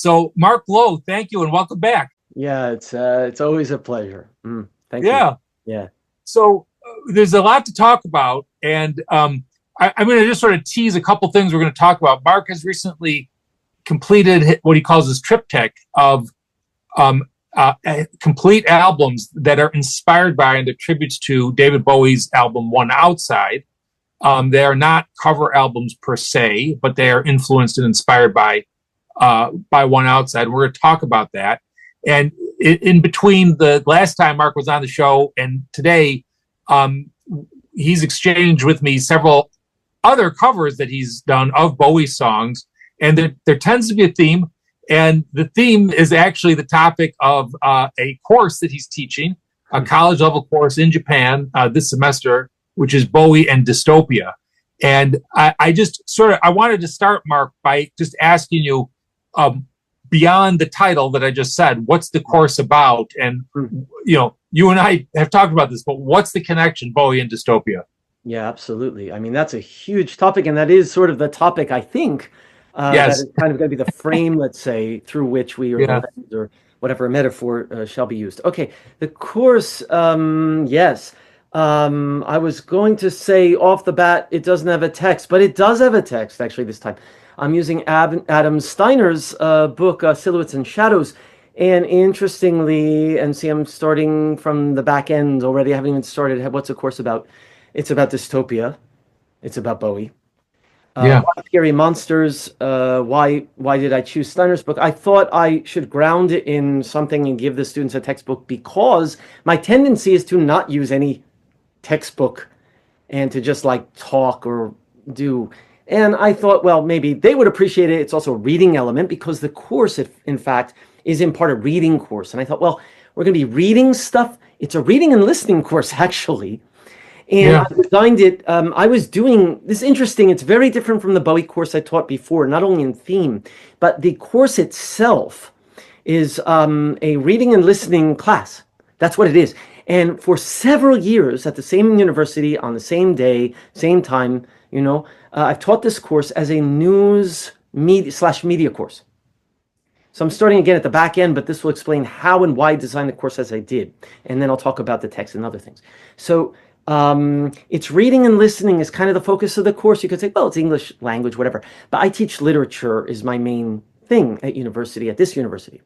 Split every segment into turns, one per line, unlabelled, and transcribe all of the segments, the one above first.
So, Marc Lowe, thank you and welcome back.
Yeah, it's always a pleasure. Thank you.
Yeah.
Yeah.
So, there's a lot to talk about, and I'm going to just sort of tease a couple things we're going to talk about. Marc has recently completed what he calls his triptych of complete albums that are inspired by and attributes to David Bowie's album One Outside. They are not cover albums per se, but they are influenced and inspired by One Outside. We're going to talk about that. And in between the last time Marc was on the show and today, he's exchanged with me several other covers that he's done of Bowie songs. And there tends to be a theme. And the theme is actually the topic of a course that he's teaching, a college level course in Japan this semester, which is Bowie and Dystopia. And I wanted to start, Marc, by just asking you, beyond the title that I just said, what's the course about? And, you and I have talked about this, but what's the connection, Bowie and Dystopia?
Yeah, absolutely. I mean, that's a huge topic, and that is sort of the topic, I think,
yes.
that is kind of going to be the frame, let's say, through which we, or whatever metaphor shall be used. Okay, the course, yes. I was going to say off the bat, it doesn't have a text, but it does have a text, actually, this time. I'm using Adam Steiner's book, Silhouettes and Shadows. And interestingly, and see, I'm starting from the back end already. I haven't even started. What's the course about? It's about dystopia. It's about Bowie. Why Scary Monsters. Why did I choose Steiner's book? I thought I should ground it in something and give the students a textbook, because my tendency is to not use any textbook and to just like talk or do. And I thought, well, maybe they would appreciate it. It's also a reading element, because the course, in fact, is in part a reading course. And I thought, well, we're going to be reading stuff. It's a reading and listening course, actually. And I designed it. I was doing this. Interesting. It's very different from the Bowie course I taught before, not only in theme, but the course itself is a reading and listening class. That's what it is. And for several years at the same university, on the same day, same time, I've taught this course as a news media course. So I'm starting again at the back end, but this will explain how and why I designed the course as I did. And then I'll talk about the text and other things. So it's reading and listening is kind of the focus of the course. You could say, well, it's English language, whatever. But I teach literature is my main thing at this university.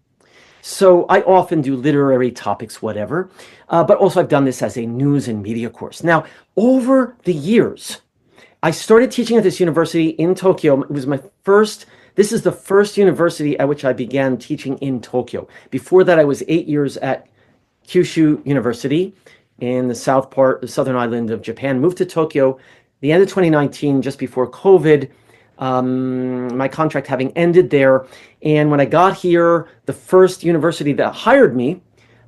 So I often do literary topics, whatever. But also I've done this as a news and media course. Now, over the years, I started teaching at this university in Tokyo. It was this is the first university at which I began teaching in Tokyo. Before that, I was 8 years at Kyushu University in the southern island of Japan. Moved to Tokyo the end of 2019, just before COVID, my contract having ended there. And when I got here, the first university that hired me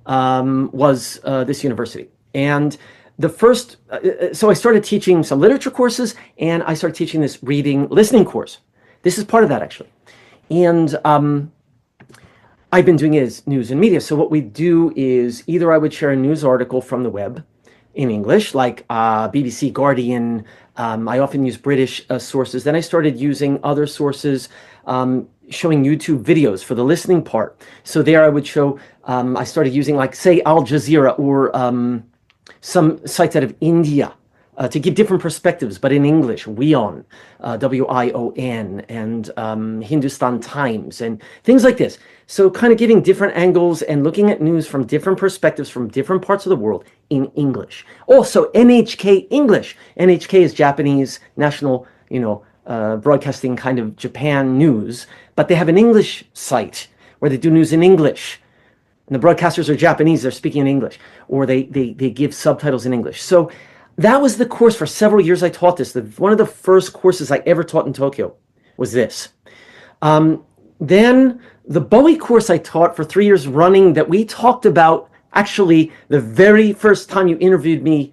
was this university. And so I started teaching some literature courses, and I started teaching this listening course. This is part of that, actually. And I've been doing it as news and media. So what we do is either I would share a news article from the web in English, like BBC, Guardian. I often use British sources. Then I started using other sources, showing YouTube videos for the listening part. So there I would show, I started using, like, say, Al Jazeera or some sites out of India to give different perspectives, but in English, WION, WION, and Hindustan Times, and things like this. So kind of giving different angles and looking at news from different perspectives from different parts of the world in English. Also, NHK English. NHK is Japanese national, broadcasting kind of Japan news, but they have an English site where they do news in English. And the broadcasters are Japanese, they're speaking in English, or they give subtitles in English. So that was the course for several years I taught this. One of the first courses I ever taught in Tokyo was this. Then the Bowie course I taught for 3 years running, that we talked about actually the very first time you interviewed me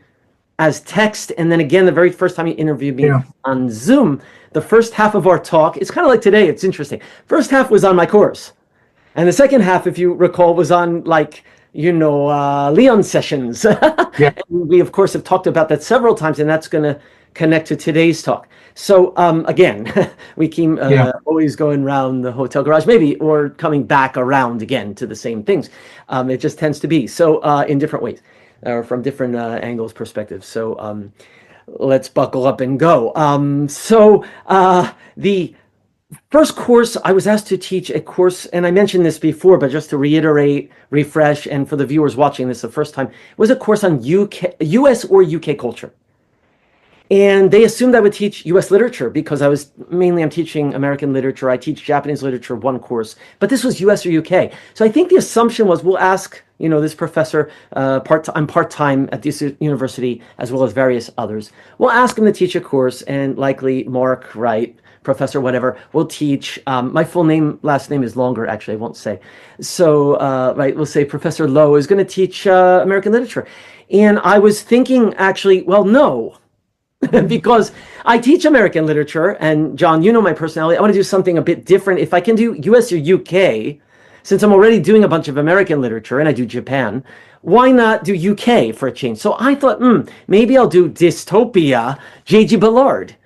as text, and then again the very first time you interviewed me on Zoom. The first half of our talk, it's kind of like today, it's interesting. First half was on my course. And the second half, if you recall, was on, like, Leon sessions. And we, of course, have talked about that several times, and that's going to connect to today's talk. So again, we keep always going around the hotel garage, maybe, or coming back around again to the same things. It just tends to be so in different ways, or from different angles, perspectives. So let's buckle up and go. The first course, I was asked to teach a course, and I mentioned this before, but just to reiterate, refresh, and for the viewers watching this the first time, it was a course on US or UK culture. And they assumed I would teach US literature because I'm teaching American literature. I teach Japanese literature, one course, but this was US or UK. So I think the assumption was we'll ask, this professor, I'm part-time at this university, as well as various others. We'll ask him to teach a course, and likely Mark, right, professor, whatever, will teach. My last name is longer, actually, I won't say. So, we'll say Professor Lowe is going to teach American literature. And I was thinking, actually, well, no, because I teach American literature, and John, you know my personality. I want to do something a bit different. If I can do US or UK, since I'm already doing a bunch of American literature, and I do Japan, why not do UK for a change? So I thought, maybe I'll do Dystopia, J.G. Ballard.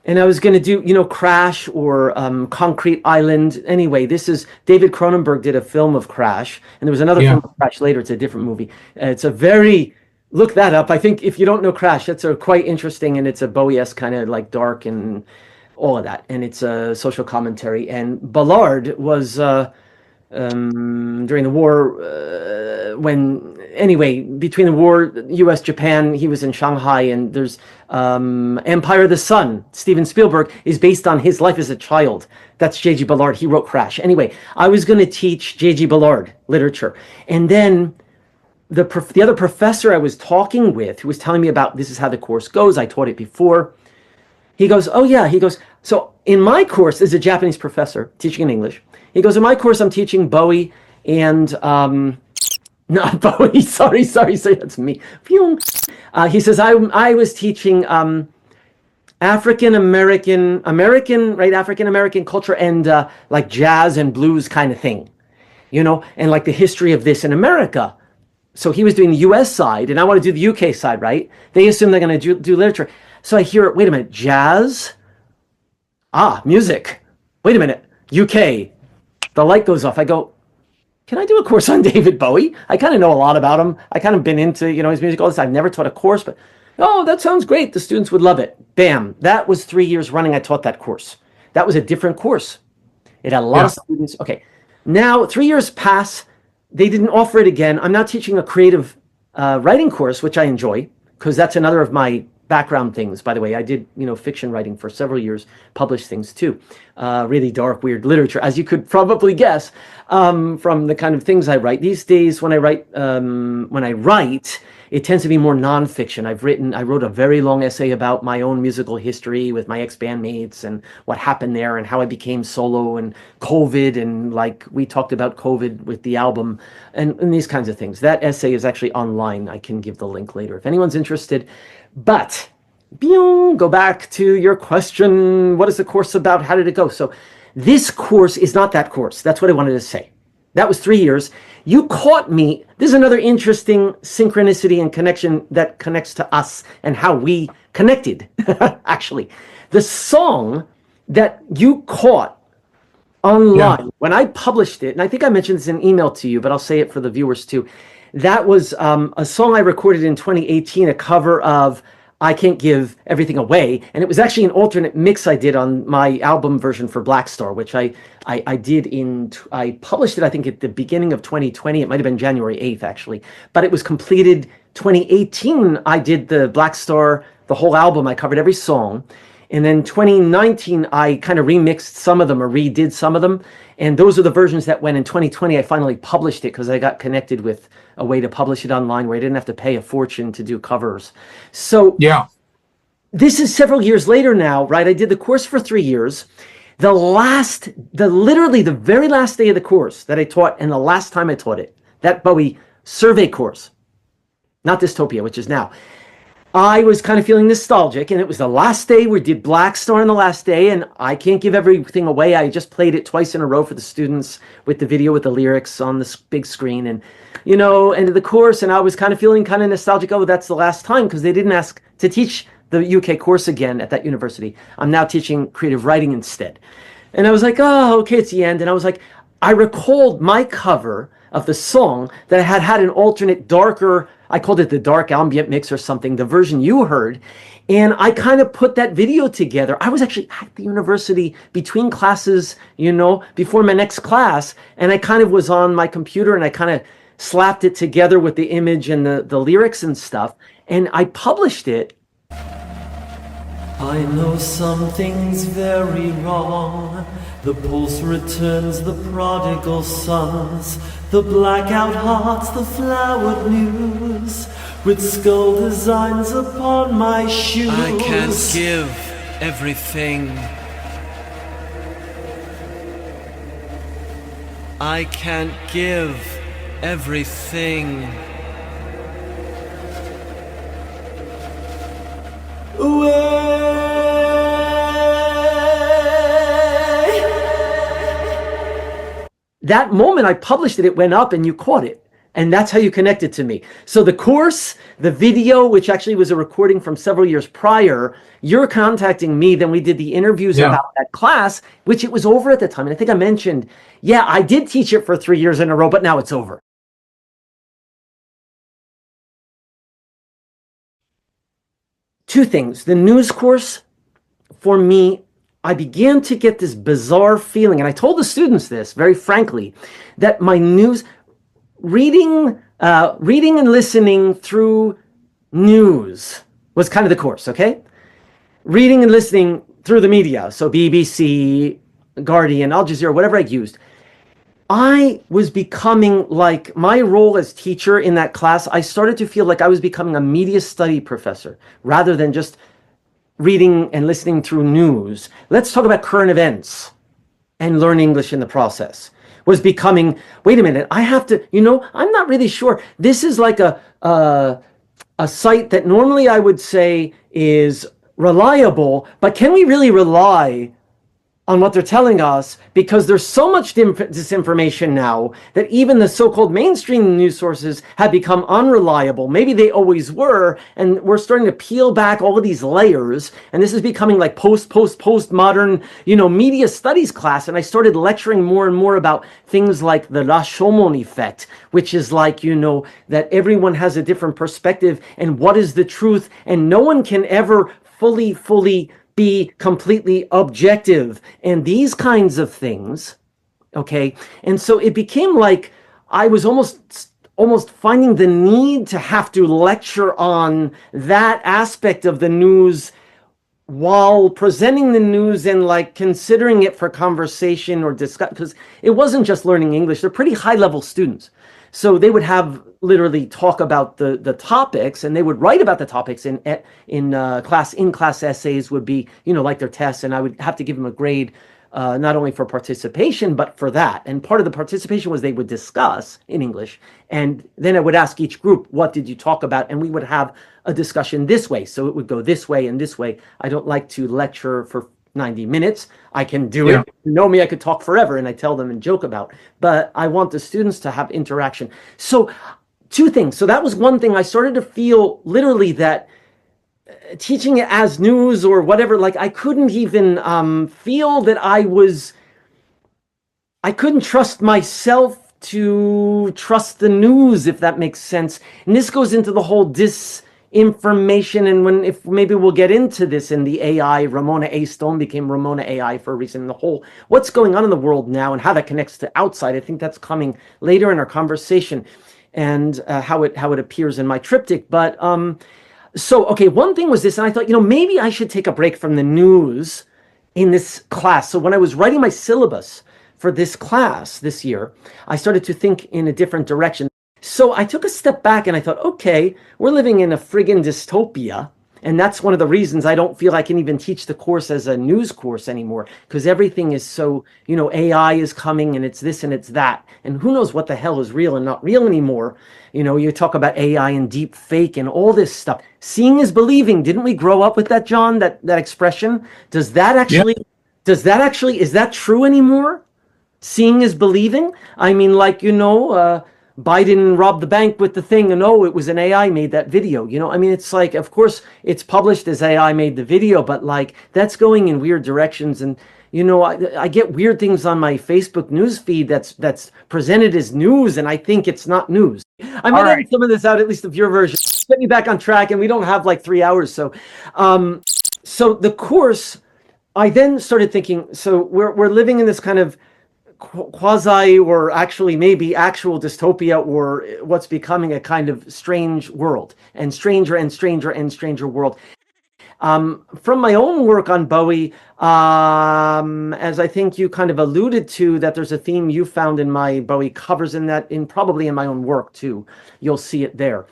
And I was going to do, Crash or Concrete Island. Anyway, this is David Cronenberg did a film of Crash, and there was another film of Crash later. It's a different movie. It's a look that up. I think if you don't know Crash, that's quite interesting, and it's a Bowie-esque kind of like dark and all of that. And it's a social commentary. And Ballard was during the war, between the war, U.S., Japan, he was in Shanghai, and there's Empire of the Sun, Steven Spielberg, is based on his life as a child. That's J.G. Ballard. He wrote Crash. Anyway, I was going to teach J.G. Ballard literature. And then the other professor I was talking with, who was telling me about this is how the course goes, I taught it before, he goes, oh yeah, so in my course, as a Japanese professor teaching in English, he goes, in my course, I'm teaching Bowie and, not Bowie, sorry, that's me. He says, I was teaching African-American culture and like jazz and blues kind of thing, and like the history of this in America. So he was doing the US side, and I want to do the UK side, right? They assume they're going to do literature. So I hear, wait a minute, jazz? Music. Wait a minute, UK. The light goes off. I go, can I do a course on David Bowie? I kind of know a lot about him. I kind of been into, his music all this. I've never taught a course, but, that sounds great. The students would love it. Bam. That was 3 years running. I taught that course. That was a different course. It had a lot of students. Okay. Now, 3 years pass. They didn't offer it again. I'm now teaching a creative writing course, which I enjoy, because that's another of my background things. By the way, I did, fiction writing for several years, published things too. Really dark, weird literature, as you could probably guess, from the kind of things I write. These days, when I write, it tends to be more nonfiction. I wrote a very long essay about my own musical history with my ex-bandmates and what happened there and how I became solo and COVID, and like we talked about COVID with the album and these kinds of things. That essay is actually online. I can give the link later if anyone's interested. But go back to your question. What is the course about? How did it go? So this course is not that course. That's what I wanted to say. That was 3 years. You caught me. This is another interesting synchronicity and connection that connects to us and how we connected, actually. The song that you caught online, when I published it, and I think I mentioned this in an email to you, but I'll say it for the viewers too. That was a song I recorded in 2018, a cover of I Can't Give Everything Away. And it was actually an alternate mix I did on my album version for Black Star, which I published it, I think, at the beginning of 2020. It might have been January 8th, actually. But it was completed 2018. I did the Black Star, the whole album. I covered every song. And then 2019, I kind of remixed some of them or redid some of them. And those are the versions that when in 2020, I finally published it because I got connected with a way to publish it online where I didn't have to pay a fortune to do covers. So this is several years later now, right? I did the course for 3 years. Literally the very last day of the course that I taught and the last time I taught it, that Bowie survey course, not Dystopia, which is now, I was kind of feeling nostalgic, and it was the last day. We did Black Star on the last day, and I Can't Give Everything Away. I just played it twice in a row for the students with the video with the lyrics on the big screen, and, ended the course, and I was kind of feeling kind of nostalgic. Oh, that's the last time, because they didn't ask to teach the UK course again at that university. I'm now teaching creative writing instead. And I was like, oh, okay, it's the end. And I was like, I recalled my cover of the song that I had an alternate darker, I called it the dark ambient mix or something, the version you heard. And I kind of put that video together. I was actually at the university between classes, before my next class. And I kind of was on my computer and I kind of slapped it together with the image and the lyrics and stuff. And I published it.
I know something's very wrong. The pulse returns the prodigal sons, the blackout hearts, the flowered news, with skull designs upon my shoes.
I can't give everything. I can't give everything
away.
That moment I published it, it went up and you caught it. And that's how you connected to me. So the course, the video, which actually was a recording from several years prior, you're contacting me, then we did the interviews about that class, which it was over at the time. And I think I mentioned, I did teach it for 3 years in a row, but now it's over. Two things. The news course, for me, I began to get this bizarre feeling, and I told the students this very frankly, that my news, reading and listening through news was kind of the course, okay? Reading and listening through the media, so BBC, Guardian, Al Jazeera, whatever I used. I was becoming like, my role as teacher in that class, I started to feel like I was becoming a media study professor rather than just reading and listening through news. Let's talk about current events and learn English in the process. Was becoming, wait a minute, I have to, I'm not really sure. This is like a site that normally I would say is reliable, but can we really rely on what they're telling us? Because there's so much disinformation now that even the so-called mainstream news sources have become unreliable. Maybe they always were, and we're starting to peel back all of these layers, and this is becoming like post-modern, media studies class. And I started lecturing more and more about things like the Rashomon effect, which is like, that everyone has a different perspective, and what is the truth, and no one can ever fully be completely objective, and these kinds of things, okay? And so it became like I was almost finding the need to have to lecture on that aspect of the news while presenting the news and like considering it for conversation or discuss, because it wasn't just learning English. They're pretty high-level students. So they would have literally talk about the topics, and they would write about the topics in class essays would be, like their tests, and I would have to give them a grade, not only for participation, but for that. And part of the participation was they would discuss in English, and then I would ask each group, what did you talk about? And we would have a discussion this way. So it would go this way and this way. I don't like to lecture for 90 minutes. I can do it. You know me, I could talk forever, and I tell them and joke about, but I want the students to have interaction. So two things. So that was one thing. I started to feel literally that teaching it as news or whatever, like I couldn't even feel that I couldn't trust myself to trust the news, if that makes sense. And this goes into the whole disinformation, and if maybe we'll get into this in the AI, Ramona A. Stone became Ramona AI for a reason, the whole what's going on in the world now and how that connects to outside. I think that's coming later in our conversation, and how it appears in my triptych. But so okay, one thing was this, and I thought, maybe I should take a break from the news in this class. So when I was writing my syllabus for this class this year, I started to think in a different direction. So I took a step back and I thought, okay, we're living in a friggin' dystopia. And that's one of the reasons I don't feel I can even teach the course as a news course anymore, because everything is so, AI is coming and it's this and it's that. And who knows what the hell is real and not real anymore. You talk about AI and deep fake and all this stuff. Seeing is believing. Didn't we grow up with that, John, that expression? Is that true anymore? Seeing is believing? I mean, like, Biden robbed the bank with the thing, and oh, it was an AI made that video. You know, I mean, it's like, of course, it's published as AI made the video, but like that's going in weird directions. And you know, I get weird things on my Facebook news feed that's presented as news, and I think it's not news. I might edit some of this out, at least of your version. Get me back on track, and we don't have like 3 hours. So, so the course, I then started thinking, so we're living in this kind of quasi, or actually maybe actual dystopia, or what's becoming a kind of strange world, and stranger and stranger and stranger world. From my own work on Bowie, as I think you kind of alluded to, that there's a theme you found in my Bowie covers, in that, in probably in my own work too, you'll see it there,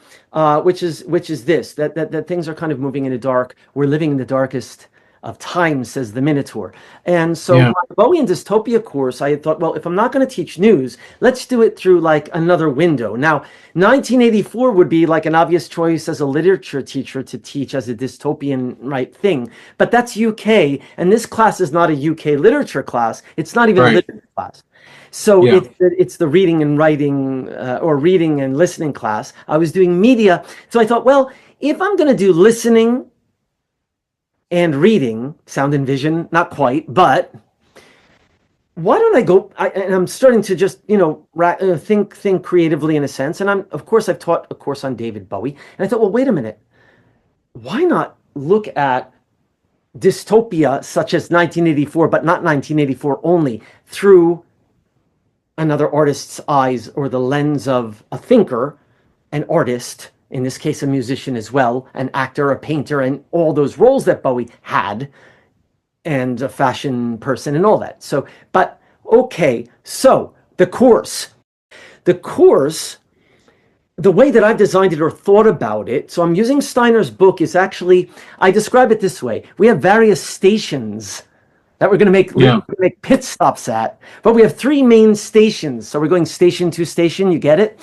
which is this, that things are kind of moving in the dark. We're living in the darkest of time, says the Minotaur. And so my Bowie and Dystopia course, I thought, well, if I'm not going to teach news, let's do it through like another window. Now, 1984 would be like an obvious choice as a literature teacher to teach as a dystopian thing, but that's UK, and this class is not a UK literature class. It's not even a literature class. So it's the reading and writing, or reading and listening class. I was doing media, so I thought, well, if I'm going to do listening and reading, sound and vision, not quite, but why don't I go, and I'm starting to just, you know, think creatively in a sense. And of course, I've taught a course on David Bowie. And I thought, well, wait a minute. Why not look at dystopia such as 1984, but not 1984 only, through another artist's eyes, or the lens of a thinker, an artist, in this case, a musician as well, an actor, a painter, and all those roles that Bowie had, and a fashion person and all that. So, but okay, so the course, the way that I've designed it or thought about it, so I'm using Steiner's book, is actually, I describe it this way. We have various stations that we're going to make pit stops at, but we have 3 main stations. So we're going station to station, you get it?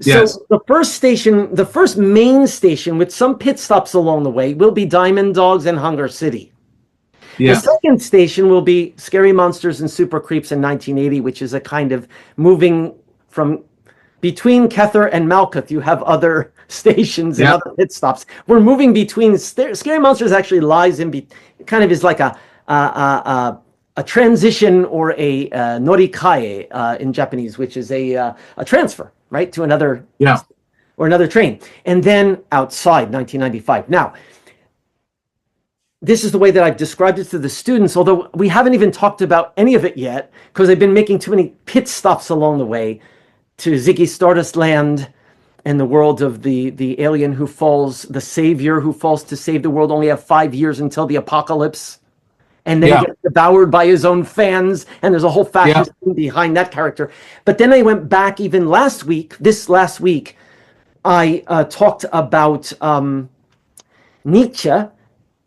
Yes.
So the first station, the first main station with some pit stops along the way, will be Diamond Dogs and Hunger City. The second station will be Scary Monsters and Super Creeps in 1980, which is a kind of moving from between Kether and Malkuth. You have other stations and other pit stops. We're moving between. Scary Monsters actually lies in, kind of is like a transition, or a norikae in Japanese, which is a transfer, right, to another or another train. And then outside, 1995. Now, this is the way that I've described it to the students, although we haven't even talked about any of it yet, because I've been making too many pit stops along the way to Ziggy Stardust Land and the world of the alien who falls, the savior who falls to save the world, only have 5 years until the apocalypse. And then he gets devoured by his own fans, and there's a whole fashion behind that character. But then I went back even this last week, I talked about Nietzsche,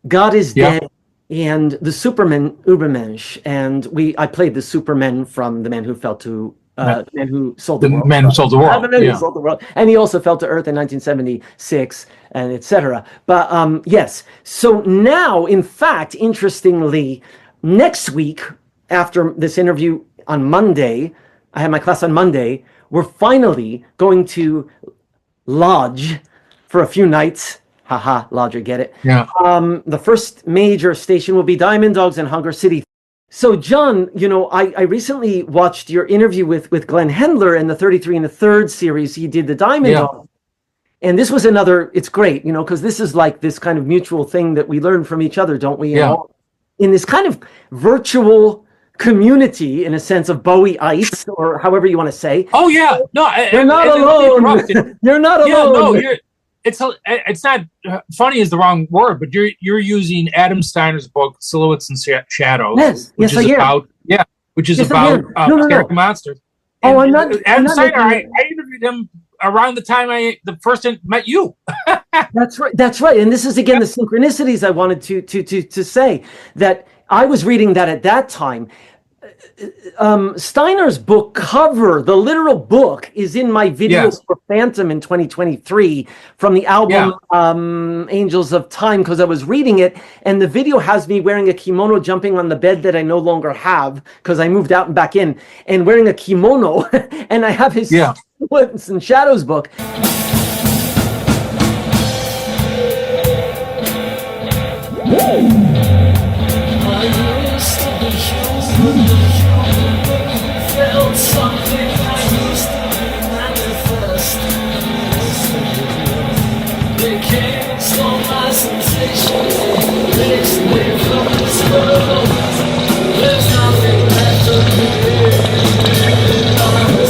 God is Dead, and the Superman, Übermensch. And I played the Superman from The Man Who Fell to the Man Who Sold the World.
The Man Who Sold the World.
The Man Who Sold the World. And he also fell to Earth in 1976, and etc. But yes, so now, in fact, interestingly, next week, after this interview on Monday, I have my class on Monday, we're finally going to lodge for a few nights. Haha, lodger, get it?
Yeah.
The first major station will be Diamond Dogs and Hunger City. So, John, you know, I recently watched your interview with Glenn Hendler in the 33 1/3 series. He did the Diamond Dog. And this was another, it's great, you know, because this is like this kind of mutual thing that we learn from each other, don't we? You know? In this kind of virtual community, in a sense, of Bowie Ice, or however you want to say.
Oh, yeah. No,
you're not alone. You're not alone.
No, it's not funny is the wrong word, but you're using Adam Steiner's book Silhouettes and Shadows, which is about scary monsters.
Oh, I'm not.
Adam Steiner. I interviewed him around the time the first met you.
That's right. That's right. And this is again the synchronicities I wanted to say, that I was reading that at that time. Steiner's book cover, the literal book, is in my video for Phantom in 2023 from the album Angels of Time, because I was reading it, and the video has me wearing a kimono jumping on the bed that I no longer have because I moved out and back in, and wearing a kimono, and I have his Silhouettes and Shadows book.
Felt something I used to manifest. Became so my sensation. Takes me from this world. There's nothing left of me. I'm the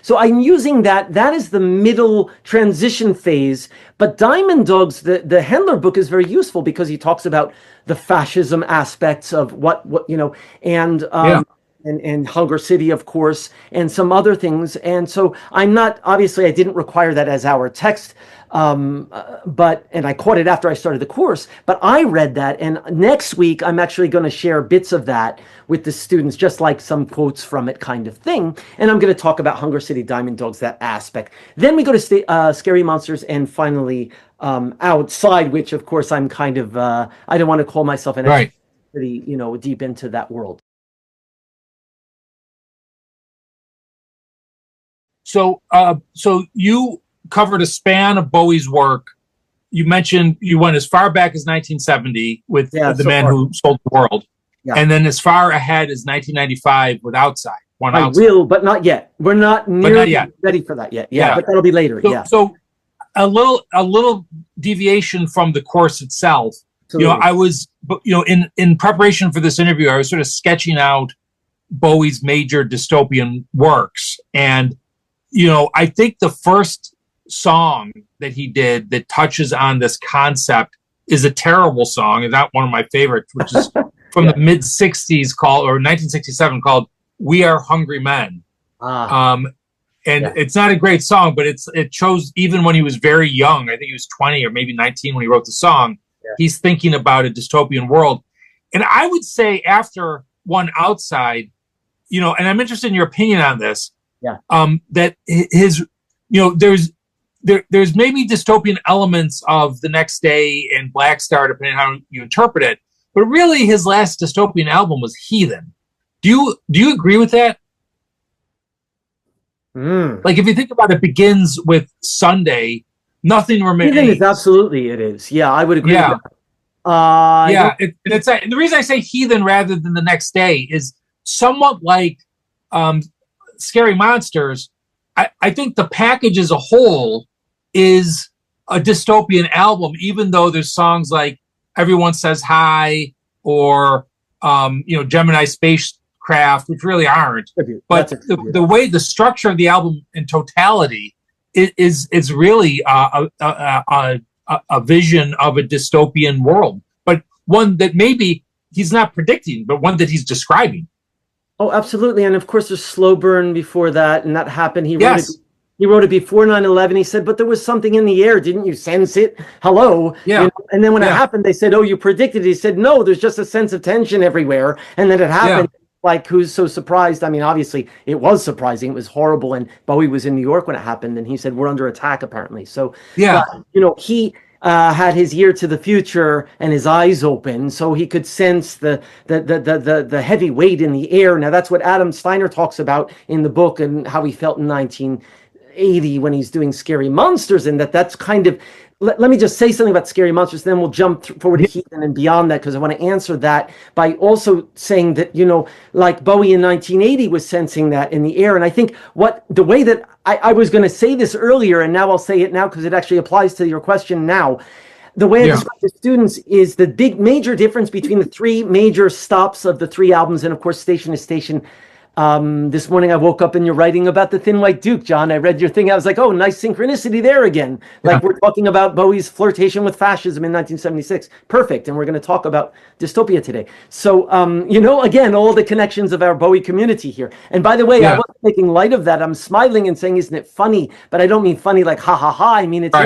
So I'm using that. That is the middle transition phase. But Diamond Dogs, the Hendler book is very useful because he talks about the fascism aspects of what you know, and Hunger City, of course, and some other things. And so I'm not, obviously I didn't require that as our text, and I caught it after I started the course, but I read that, and next week I'm actually going to share bits of that with the students, just like some quotes from it kind of thing. And I'm going to talk about Hunger City, Diamond Dogs, that aspect. Then we go to Scary Monsters, and finally Outside, which of course I'm kind of, I don't want to call myself an expert, pretty, you know, deep into that world.
So, so you covered a span of Bowie's work. You mentioned you went as far back as 1970 with The Man Who Sold the World, and then as far ahead as 1995 with Outside.
I will, but not yet. We're not nearly ready for that yet. Yeah, but that'll be later.
So a little deviation from the course itself. Absolutely. You know, I was, you know, in preparation for this interview, I was sort of sketching out Bowie's major dystopian works, and you know, I think the first song that he did that touches on this concept is a terrible song, and not one of my favorites, which is from the mid 60s or 1967 called We Are Hungry Men. It's not a great song, but it shows even when he was very young, I think he was 20 or maybe 19 when he wrote the song, he's thinking about a dystopian world. And I would say after one Outside, you know, and I'm interested in your opinion on this, that his, you know, there's maybe dystopian elements of The Next Day and Black Star, depending on how you interpret it. But really, his last dystopian album was Heathen. Do you agree with that? Like, if you think about it, begins with Sunday, nothing remains.
Heathen is absolutely, it is. Yeah, I would agree with that.
And the reason I say Heathen rather than The Next Day is somewhat like Scary Monsters. I think the package as a whole is a dystopian album, even though there's songs like Everyone Says Hi or you know, Gemini Spacecraft, which really aren't. But the way the structure of the album in totality is really a vision of a dystopian world, but one that maybe he's not predicting, but one that he's describing.
Oh, absolutely. And of course, there's Slow Burn before that, and that happened. He wrote it before 9/11. He said, but there was something in the air. Didn't you sense it? Hello?
Yeah.
You know? And then when it happened, they said, oh, you predicted it. He said, no, there's just a sense of tension everywhere. And then it happened. Like, who's so surprised? I mean, obviously, it was surprising. It was horrible. And Bowie was in New York when it happened. And he said, we're under attack, apparently. So, you know, he had his ear to the future and his eyes open, so he could sense the heavy weight in the air. Now that's what Adam Steiner talks about in the book, and how he felt in 1980 when he's doing Scary Monsters, and that's kind of. Let me just say something about Scary Monsters, then we'll jump forward to Heathen and beyond that, because I want to answer that by also saying that, you know, like Bowie in 1980 was sensing that in the air. And I think the way that I was going to say this earlier, and now I'll say it now because it actually applies to your question now. The way I describe to students is the big major difference between the three major stops of the three albums, and of course Station to Station, This morning I woke up and you're writing about the Thin White Duke, John. I read your thing. I was like, oh, nice synchronicity there again. Like we're talking about Bowie's flirtation with fascism in 1976. Perfect. And we're going to talk about Dystopia today. So, again, all the connections of our Bowie community here. And by the way, I wasn't making light of that. I'm smiling and saying, isn't it funny? But I don't mean funny like ha ha ha. I mean, it's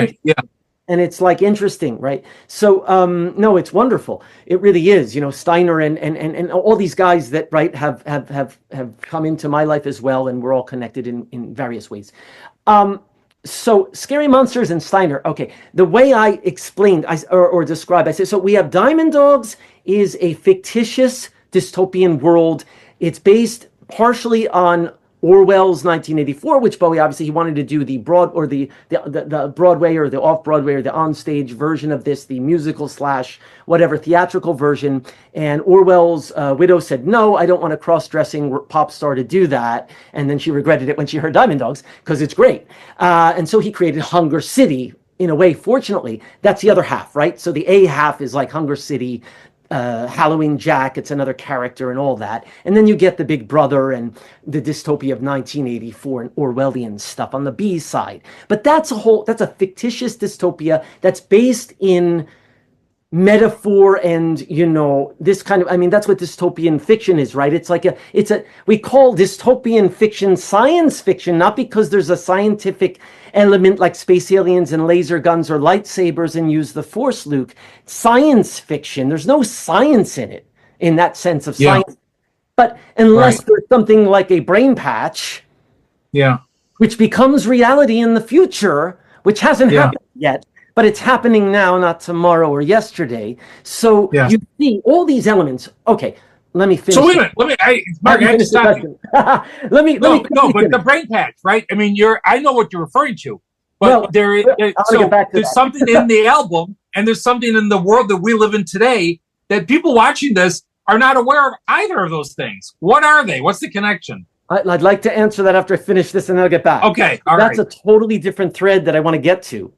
and it's like interesting, right? So no, it's wonderful. It really is. Steiner and all these guys that have come into my life as well, and we're all connected in various ways. So Scary Monsters and Steiner. Okay, the way I explained or described, I said, so we have Diamond Dogs is a fictitious dystopian world. It's based partially on Orwell's 1984, which Bowie obviously he wanted to do the Broadway or the off-Broadway or the onstage version of this, the musical / whatever theatrical version. And Orwell's widow said, no, I don't want a cross-dressing pop star to do that. And then she regretted it when she heard Diamond Dogs because it's great. And so he created Hunger City. In a way, fortunately, that's the other half, right? So the A half is like Hunger City, Halloween Jack, it's another character and all that. And then you get the Big Brother and the Dystopia of 1984 and Orwellian stuff on the B side. But that's a fictitious dystopia that's based in metaphor and, this kind of, that's what dystopian fiction is, right? We call dystopian fiction science fiction, not because there's a scientific element like space aliens and laser guns or lightsabers and use the force, Luke. Science fiction, there's no science in it in that sense of science. But unless there's something like a brain patch, which becomes reality in the future, which hasn't happened yet, but it's happening now, not tomorrow or yesterday. So you see all these elements. Okay, let me finish.
So wait a minute. Mark, I have to stop you.
let me.
But the brain patch, right? I mean, I know what you're referring to, but there's something in the album, and there's something in the world that we live in today that people watching this are not aware of either of those things. What are they? What's the connection?
I'd like to answer that after I finish this, and then I'll get back.
Okay,
That's a totally different thread that I want to get to.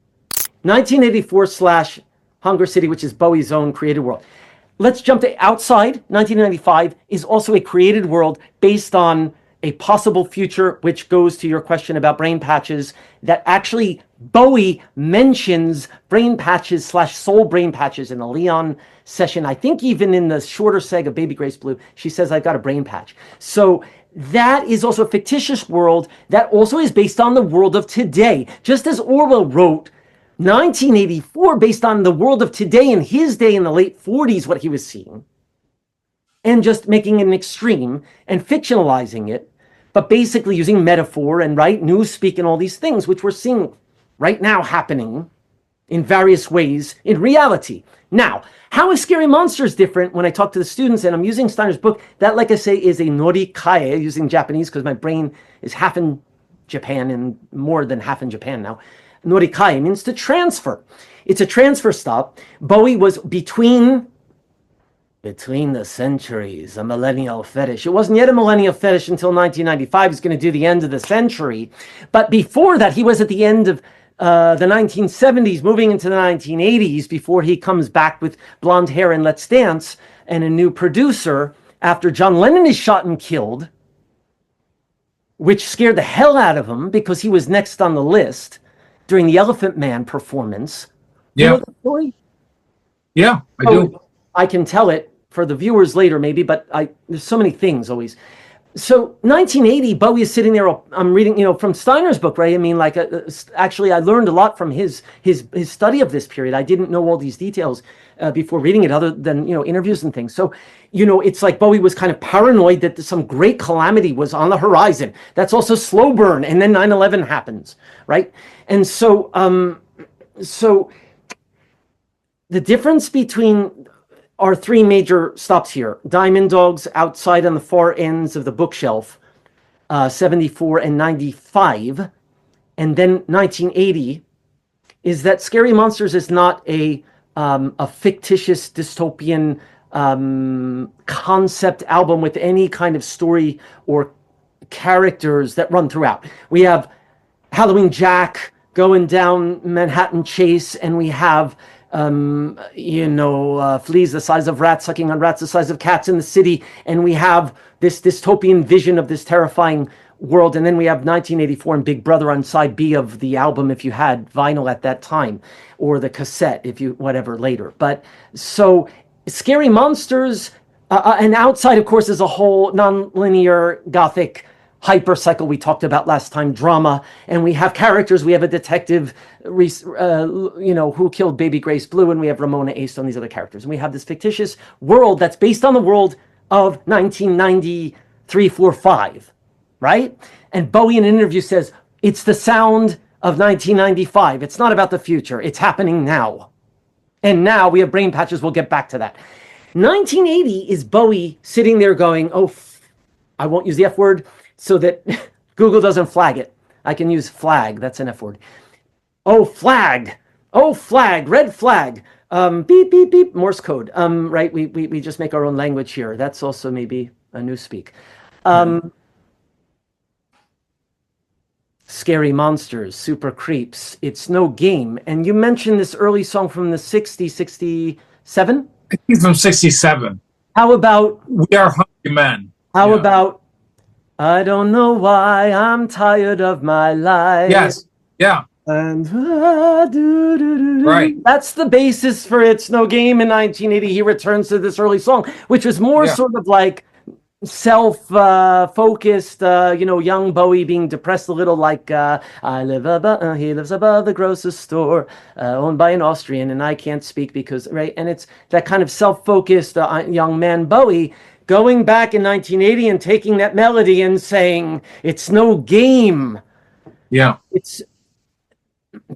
1984 / Hunger City, which is Bowie's own created world. Let's jump to Outside. 1995 is also a created world based on a possible future, which goes to your question about brain patches, that actually Bowie mentions brain patches / soul brain patches in the Leon session. I think even in the shorter seg of Baby Grace Blue, she says, I've got a brain patch. So that is also a fictitious world that also is based on the world of today. Just as Orwell wrote 1984 based on the world of today in his day in the late 40s, what he was seeing, and just making it an extreme and fictionalizing it, but basically using metaphor and newspeak and all these things, which we're seeing right now happening in various ways in reality. Now, how is Scary Monsters different when I talk to the students, and I'm using Steiner's book, that, like I say, is a norikae, using Japanese because my brain is half in Japan and more than half in Japan now. Norikae means to transfer. It's a transfer stop. Bowie was between the centuries, a millennial fetish. It wasn't yet a millennial fetish until 1995. He's going to do the end of the century. But before that, he was at the end of the 1970s, moving into the 1980s, before he comes back with Blonde Hair and Let's Dance and a new producer after John Lennon is shot and killed, which scared the hell out of him because he was next on the list during the Elephant Man performance. You know the story?
Yeah, I do.
I can tell it for the viewers later maybe, but there's so many things always. So 1980, Bowie is sitting there. I'm reading, from Steiner's book, right? I mean, actually, I learned a lot from his study of this period. I didn't know all these details before reading it, other than interviews and things. So, it's like Bowie was kind of paranoid that some great calamity was on the horizon. That's also slow burn, and then 9/11 happens, right? And so, the difference between our three major stops here, Diamond Dogs, Outside on the far ends of the bookshelf, 74 and 95, and then 1980, is that Scary Monsters is not a fictitious dystopian concept album with any kind of story or characters that run throughout. We have Halloween Jack going down Manhattan Chase, and we have fleas the size of rats sucking on rats the size of cats in the city, and we have this dystopian vision of this terrifying world. And then we have 1984 and Big Brother on side B of the album, if you had vinyl at that time, or the cassette, if you whatever later. But so Scary Monsters, and outside, of course, is a whole non-linear gothic hypercycle we talked about last time, drama, and we have characters. We have a detective, who killed Baby Grace Blue, and we have Ramona Ace on these other characters, and we have this fictitious world that's based on the world of 1993, 4, 5, right? And Bowie in an interview says it's the sound of 1995. It's not about the future. It's happening now, and now we have brain patches. We'll get back to that. 1980 is Bowie sitting there going, I won't use the F word so that Google doesn't flag it. I can use flag. That's an F word. Oh, flagged. Oh, flag. Red flag. Beep, beep, beep. Morse code. Right? We just make our own language here. That's also maybe a new speak. Scary Monsters, Super Creeps. It's no game. And you mentioned this early song from the 60s, 67?
I think from 67.
How about
We Are Hungry Men?
How about I don't know why I'm tired of my life?
Yes. Yeah.
And
right.
That's the basis for It's No Game in 1980. He returns to this early song, which was more sort of like self-focused, young Bowie being depressed a little, like he lives above the grocery store, owned by an Austrian, and I can't speak because, right? And it's that kind of self-focused young man Bowie going back in 1980 and taking that melody and saying, it's no game.
Yeah.
It's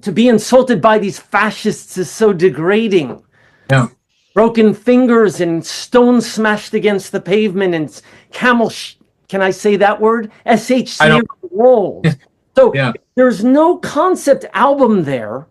to be insulted by these fascists is so degrading.
Yeah.
Broken fingers and stones smashed against the pavement and can I say that word? SHC on the walls. So there's no concept album there.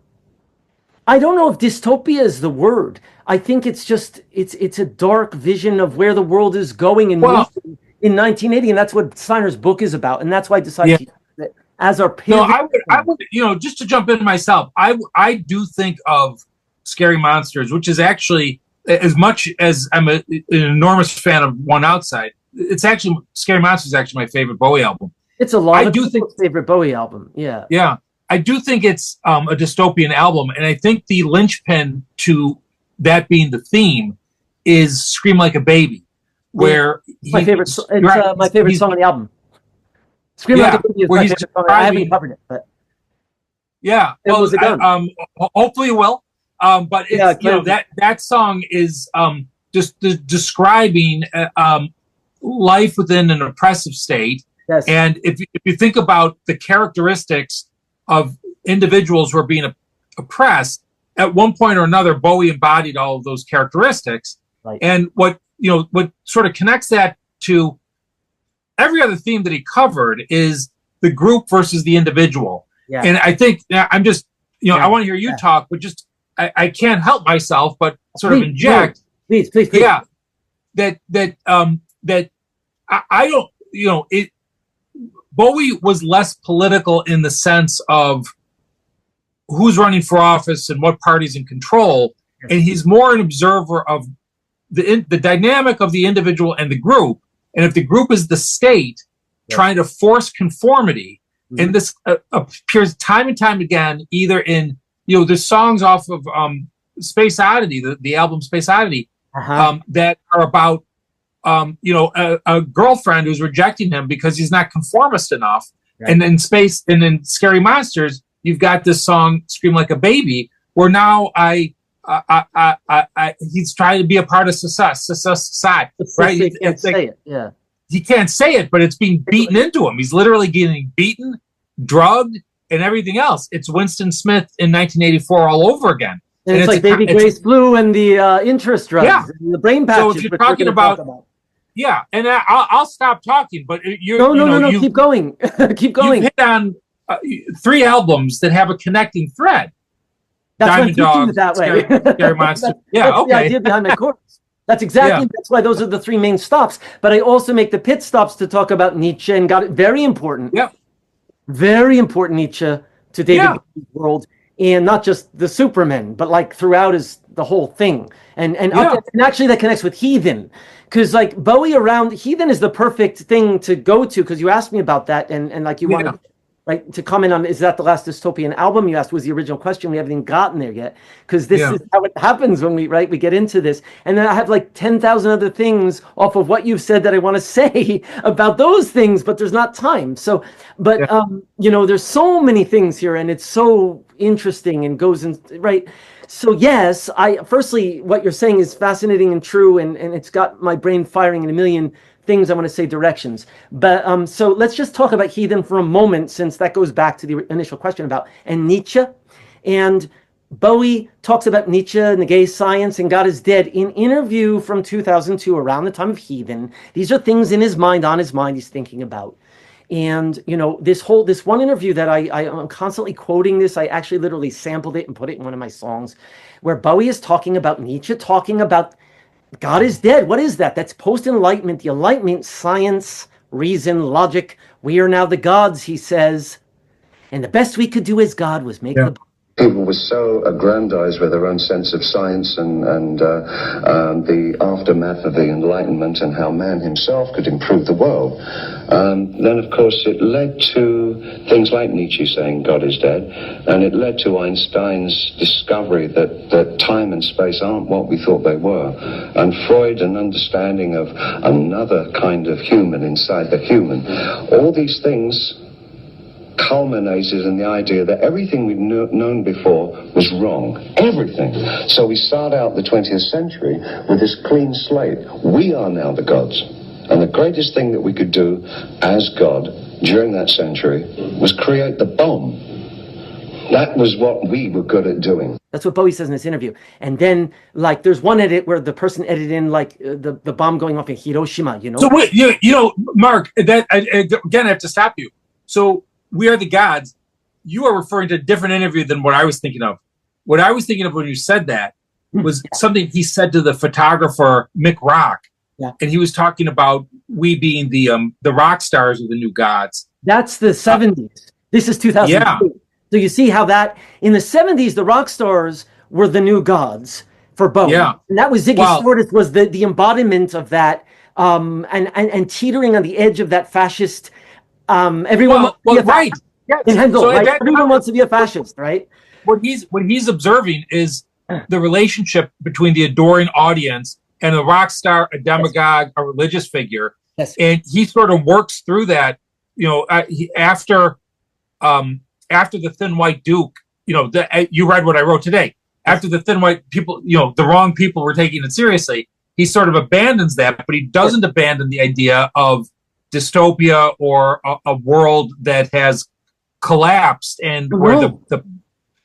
I don't know if dystopia is the word. I think it's just, it's a dark vision of where the world is going in 1980. And that's what Steiner's book is about. And that's why I decided to use it as our pivot.
No, I would, just to jump in myself, I do think of Scary Monsters, which is actually, as much as I'm an enormous fan of One Outside, it's actually, Scary Monsters is actually my favorite Bowie album.
It's a lot of people's favorite Bowie album. Yeah.
Yeah. I do think it's a dystopian album. And I think the linchpin to that being the theme is Scream Like a Baby, where
my favorite song on the album. Scream Like a Baby is my favorite song. I haven't covered it, but
yeah. Well, hopefully it will. But it's, that song is just describing life within an oppressive state.
Yes.
And if you think about the characteristics of individuals who are being oppressed, at one point or another, Bowie embodied all of those characteristics.
Right.
And what sort of connects that to every other theme that he covered is the group versus the individual.
Yeah.
And I think I'm just, I want to hear you talk, but just I can't help myself but sort of inject.
Please.
Yeah. That I don't, Bowie was less political in the sense of who's running for office and what party's in control. Yes. And he's more an observer of the dynamic of the individual and the group. And if the group is the state trying to force conformity, and this appears time and time again, either in, the songs off of Space Oddity, the album Space Oddity, that are about, a girlfriend who's rejecting him because he's not conformist enough. Right. And in Scary Monsters, you've got this song Scream Like a Baby, where now he's trying to be a part of society, right?
He can't say it. Yeah.
He can't say it, but it's being beaten into him. He's literally getting beaten, drugged, and everything else. It's Winston Smith in 1984 all over again.
And it's like Baby Grace Blue and the interest drugs, and the brain patches.
So if you're talking about, and I'll stop talking, but
no, keep going. Keep going.
You hit on 3 albums that have a connecting thread.
That's why I'm teaching it that way.
Scary Monster.
That's the idea behind my course. That's exactly, that's why those are the 3 main stops. But I also make the pit stops to talk about Nietzsche and got it very important.
Yep.
Very important Nietzsche to David Bowie's world. and not just the Supermen, but like throughout is the whole thing. And actually that connects with Heathen, because like Bowie around Heathen is the perfect thing to go to, because you asked me about that, and like you wanted right to comment on, is that the last Dystopian album? You asked was the original question. We haven't even gotten there yet, because this is how it happens when we get into this. And then I have like 10,000 other things off of what you've said that I want to say about those things, but there's not time. So, but you know, there's so many things here, and it's so interesting and goes in right. So yes, firstly, what you're saying is fascinating and true, and it's got my brain firing in a million things I want to say, directions. But so let's just talk about Heathen for a moment, since that goes back to the initial question about and Nietzsche. And Bowie talks about Nietzsche and the gay science and God is dead in interview from 2002, around the time of Heathen. These are things in his mind, on his mind, he's thinking about. And, you know, this one interview that I'm constantly quoting this, I actually literally sampled it and put it in one of my songs, where Bowie is talking about Nietzsche, talking about God is dead. What is that? That's post-enlightenment, the Enlightenment, science, reason, logic. We are now the gods, he says. And the best we could do as God was make the...
People were so aggrandized with their own sense of science and the aftermath of the Enlightenment and how man himself could improve the world. Then, of course, it led to things like Nietzsche saying God is dead, and it led to Einstein's discovery that time and space aren't what we thought they were, and Freud an understanding of another kind of human inside the human. All these things culminated in the idea that everything we'd known before was wrong. Everything. So we start out the 20th century with this clean slate. We are now the gods. And the greatest thing that we could do as God during that century was create the bomb. That was what we were good at doing.
That's what Bowie says in this interview. And then, like, there's one edit where the person edited in, like, the bomb going off in Hiroshima, you know?
So, wait, you know, Mark, again, I have to stop you. So, we are the gods. You are referring to a different interview than what I was thinking of. What I was thinking of when you said that was something he said to the photographer Mick Rock, and he was talking about we being the rock stars of the new gods.
That's the 70s. This is 2002. Yeah. So you see how that in the 70s the rock stars were the new gods for Bowie. Yeah. And that was Ziggy Stardust was the embodiment of that, and teetering on the edge of that fascist. Everyone right. Yes. Handel, right? Everyone wants to be a fascist, right?
What he's observing is the relationship between the adoring audience and a rock star, a demagogue, a religious figure, and he sort of works through that. You know, after the Thin White Duke, you know, you read what I wrote today. After the Thin White people, you know, the wrong people were taking it seriously. He sort of abandons that, but he doesn't abandon the idea of dystopia or a world that has collapsed and where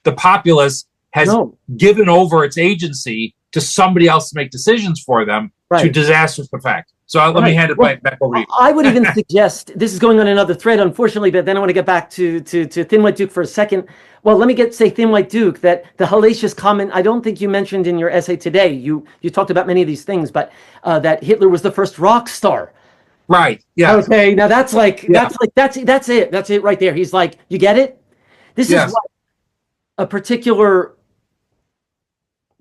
the populace has given over its agency to somebody else to make decisions for them to disastrous effect. So let me hand it back over to you.
I would even suggest, this is going on another thread, unfortunately, but then I want to get back to Thin White Duke for a second. Well, let me say Thin White Duke, that the hellacious comment, I don't think you mentioned in your essay today, you talked about many of these things, but that Hitler was the first rock star.
Right. Yeah.
Okay. Now that's it right there. He's like, you get it? This is what a particular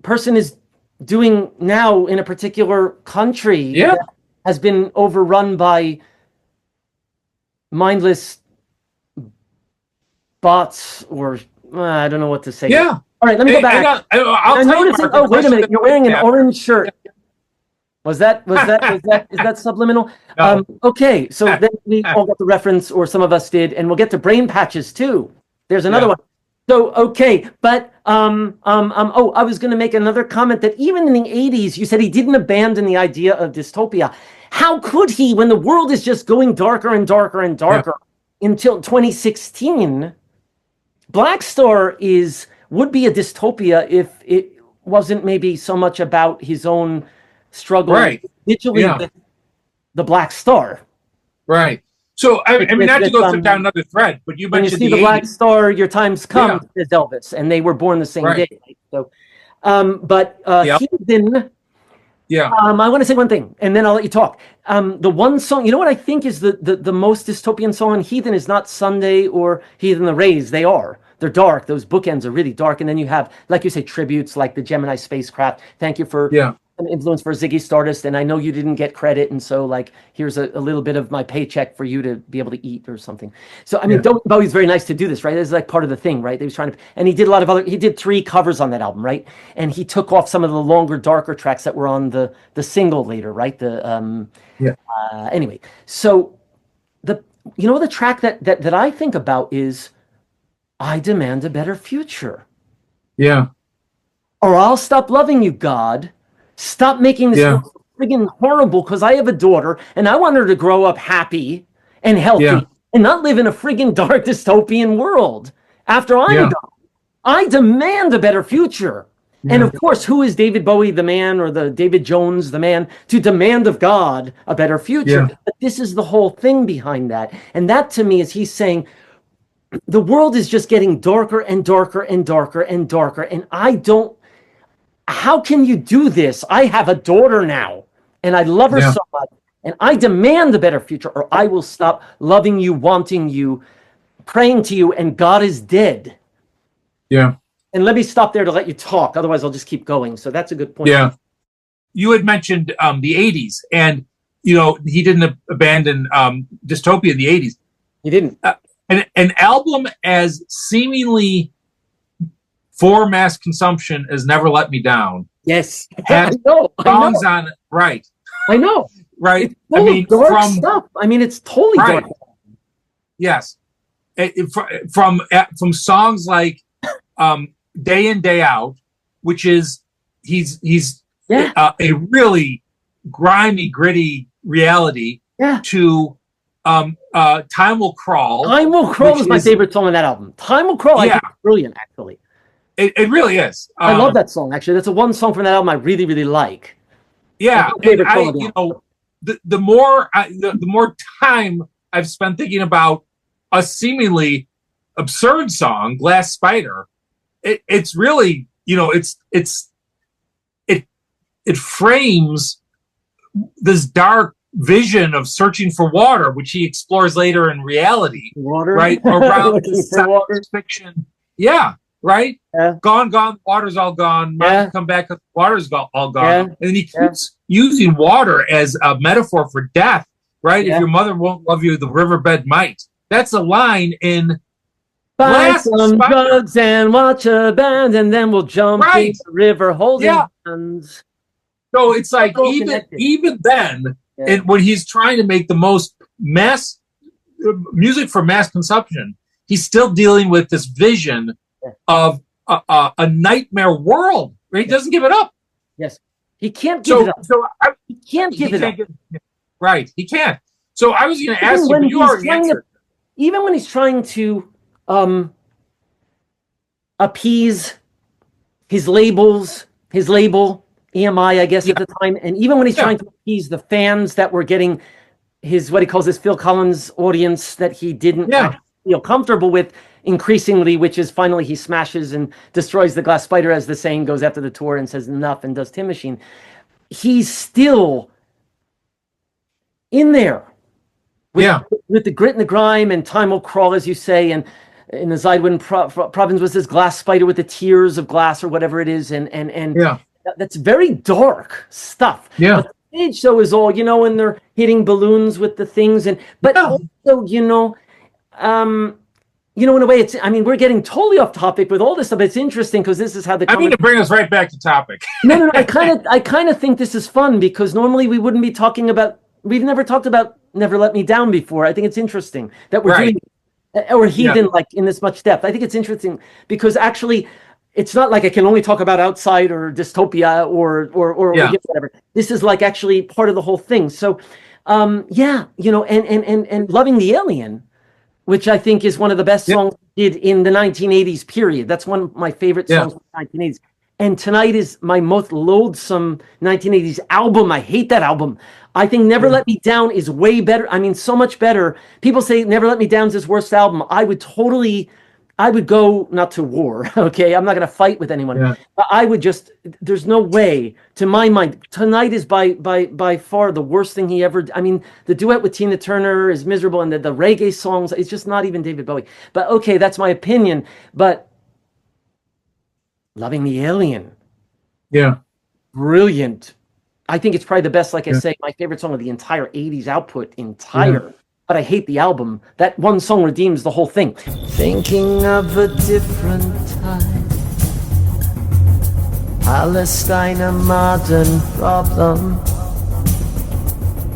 person is doing now in a particular country that has been overrun by mindless bots, or I don't know what to say.
Yeah.
All right. Let me go back.
I'll tell you, Mark,
wait a minute. You're wearing an orange shirt. Is that subliminal?
No.
Okay, so then we all got the reference, or some of us did, and we'll get to brain patches too. There's another one. So okay, but I was going to make another comment that even in the 80s, you said he didn't abandon the idea of dystopia. How could he, when the world is just going darker and darker and darker until 2016? Black Star would be a dystopia if it wasn't maybe so much about his own struggle individually with the Black Star.
Right. So, I mean, not to go down another thread, but you mentioned
the Black Star, your time's come, says Elvis, and they were born the same day. Right? So, Heathen, I want to say one thing, and then I'll let you talk. The one song, you know what I think is the most dystopian song on Heathen is not Sunday or Heathen the Rays. They are. they're dark. Those bookends are really dark. And then you have, like you say, tributes like the Gemini spacecraft. Thank you for an influence for Ziggy Stardust. And I know you didn't get credit. And so like, here's a little bit of my paycheck for you to be able to eat or something. So, I mean, Bowie's very nice to do this, right? This is like part of the thing, right? He was trying to, and he did a lot of he did 3 covers on that album, right? And he took off some of the longer, darker tracks that were on the single later, right? Anyway, so the track that I think about is I Demand a Better Future.
Yeah.
Or I'll stop loving you, God. Stop making this friggin' horrible because I have a daughter and I want her to grow up happy and healthy and not live in a friggin' dark dystopian world after I'm gone. I demand a better future. Yeah. And of course, who is David Bowie the man, or the David Jones the man, to demand of God a better future? Yeah. But this is the whole thing behind that. And that to me is he's saying the world is just getting darker and darker and darker and darker. And how can you do this? I have a daughter now and I love her so much. And I demand a better future, or I will stop loving you, wanting you, praying to you, and God is dead.
Yeah.
And let me stop there to let you talk. Otherwise, I'll just keep going. So that's a good point.
Yeah. You had mentioned the 80s, and, he didn't abandon Dystopia in the 80s.
He didn't.
An album as seemingly for mass consumption as Never Let Me Down.
Yes.
Has songs on it. Right.
I know.
Right.
It's dark stuff. I mean, it's totally dark.
Yes. From songs like Day In, Day Out, which is he's a really grimy, gritty reality, to Time Will Crawl.
Time Will Crawl is my favorite song on that album. Time Will Crawl, I think, is brilliant, actually.
It really is.
I love that song, actually. That's one song from that album I really, really like.
Yeah, the more time I've spent thinking about a seemingly absurd song, Glass Spider, it's really, it frames this dark vision of searching for water, which he explores later in reality.
Water,
right? Around science fiction. Yeah, right?
Yeah.
Gone, water's all gone. Come back, water's all gone. Yeah. And then he keeps using water as a metaphor for death, right? Yeah. If your mother won't love you, the riverbed might. That's a line in
Buy some drugs and watch a band, and then we'll jump in the river holding hands.
So it's like even then, and when he's trying to make the most mass music for mass consumption, he's still dealing with this vision of a nightmare world. Right? He doesn't give it up.
Yes, he can't give it up. He can't give it up.
Right, he can't. So I was going to ask you, but you already answered.
Even when he's trying to appease his label, EMI, I guess, at the time, and even when he's trying to appease the fans that were getting what he calls his Phil Collins audience that he didn't feel comfortable with increasingly, which is finally he smashes and destroys the Glass Spider, as the saying goes, after the tour, and says enough and does Tin Machine. He's still in there with the grit and the grime, and Time Will Crawl, as you say, and in the Zeidwin province was this Glass Spider with the tears of glass or whatever it is, and that's very dark stuff.
Yeah.
But the stage show is all, when they're hitting balloons with the things, but also, in a way, we're getting totally off topic with all this stuff. It's interesting because this is how
I mean to bring us right back to topic.
No. I kind of think this is fun because normally we wouldn't be talking about. We've never talked about Never Let Me Down before. I think it's interesting that we're doing, or Heathen, like in this much depth. I think it's interesting because actually, it's not like I can only talk about Outside or Dystopia or whatever. This is like actually part of the whole thing. So, and Loving the Alien, which I think is one of the best songs he did in the 1980s period. That's one of my favorite songs from the 1980s. And Tonight is my most loathsome 1980s album. I hate that album. I think Never Let Me Down is way better. I mean, so much better. People say Never Let Me Down is his worst album. I would totally I would go not to war, okay? I'm not going to fight with anyone.
Yeah.
But I would just. There's no way, to my mind. Tonight is by far the worst thing he ever. I mean, the duet with Tina Turner is miserable, and the reggae songs. It's just not even David Bowie. But okay, that's my opinion. But Loving the Alien,
Yeah.
brilliant. I think it's probably the best. Like I
Yeah.
say, my favorite song of the entire '80s output, entire. But I hate the album. That one song redeems the whole thing.
Thinking of a different time, Palestine a modern problem,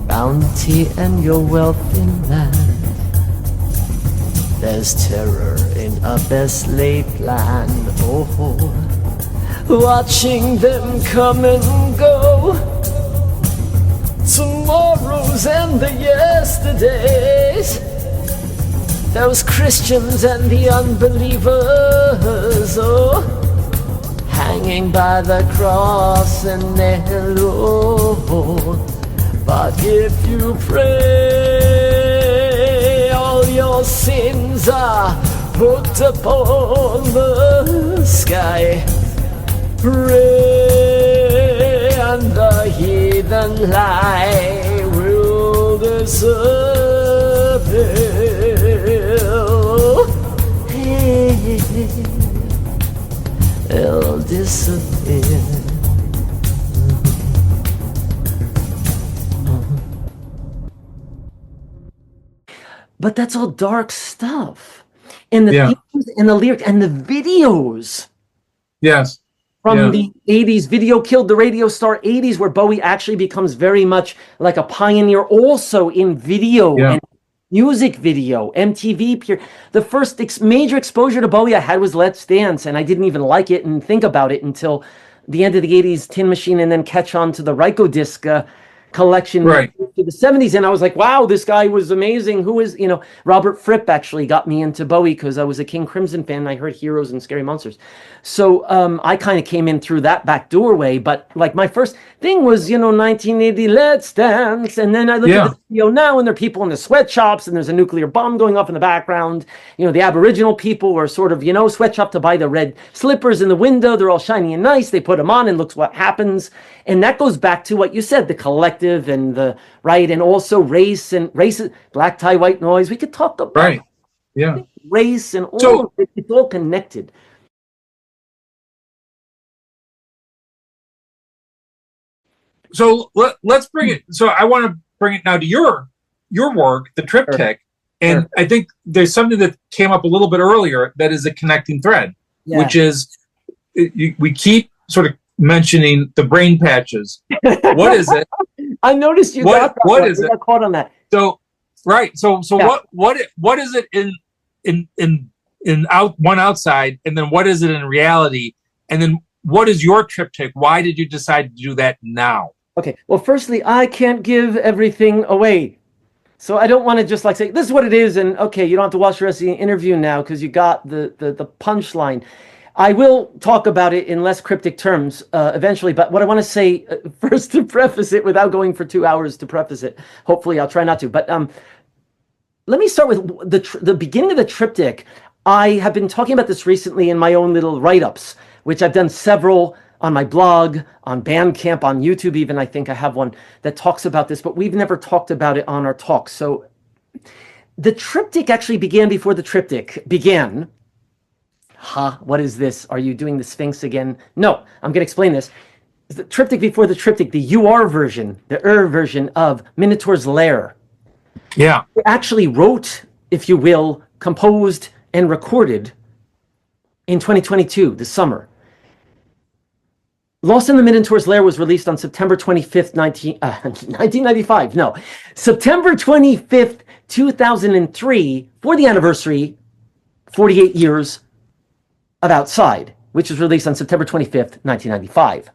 bounty and your wealth in land. There's terror in a best laid plan. Oh, watching them come and go, tomorrows and the yesterdays, those Christians and the unbelievers, oh, hanging by the cross and nailed, oh. But if you pray, all your sins are put upon the sky. Pray, and the heathen lie will deserve it. It'll disappear.
But that's all dark stuff. And the
Yeah.
themes and the lyrics and the videos
Yes.
from
Yeah.
the 80s. Video killed the radio star 80s, where Bowie actually becomes very much like a pioneer also in video
Yeah.
and music video, MTV. The first major exposure to Bowie I had was Let's Dance, and I didn't even like it and think about it until the end of the 80s, Tin Machine, and then catch on to the Ryko disc collection
Right.
to the 70s. And I was like, wow, this guy was amazing. Who is, Robert Fripp actually got me into Bowie because I was a King Crimson fan and I heard Heroes and Scary Monsters. So I kind of came in through that back doorway. But like my first thing was, 1980, Let's Dance. And then I look at the video now and there are people in the sweatshops and there's a nuclear bomb going off in the background. The Aboriginal people were sort of, sweatshop to buy the red slippers in the window. They're all shiny and nice. They put them on and looks what happens. And that goes back to what you said, the collective and the right, and also race, black tie, white noise. We could talk about race and all of it. It's all connected.
So let's bring it. So I want to bring it now to your work, the Triptych, and I think there's something that came up a little bit earlier that is a connecting thread, which is we keep sort of mentioning the brain patches. What is it?
I noticed you got that.
What is it?
Got caught on that.
So right. So what is it in one outside, and then what is it in reality, and then what is your Triptych? Why did you decide to do that now?
Okay. Well, firstly, I can't give everything away. So I don't want to just like say, this is what it is, and okay, you don't have to watch the rest of the interview now because you got the punchline. I will talk about it in less cryptic terms eventually, but what I want to say first to preface it, without going for 2 hours to preface it, hopefully I'll try not to, but let me start with the beginning of the Triptych. I have been talking about this recently in my own little write-ups, which I've done several on my blog, on Bandcamp, on YouTube even. I think I have one that talks about this, but we've never talked about it on our talks. So the Triptych actually began before the Triptych began. What is this? Are you doing the Sphinx again? No, I'm going to explain this. The Triptych before the Triptych, the UR version, the version of Minotaur's Lair.
Yeah.
It actually wrote, if you will, composed and recorded in 2022, this summer. Lost in the Minotaur's Lair was released on September 25th, 1995. No, September 25th, 2003, for the anniversary, 48 years of Outside, which was released on September 25th, 1995.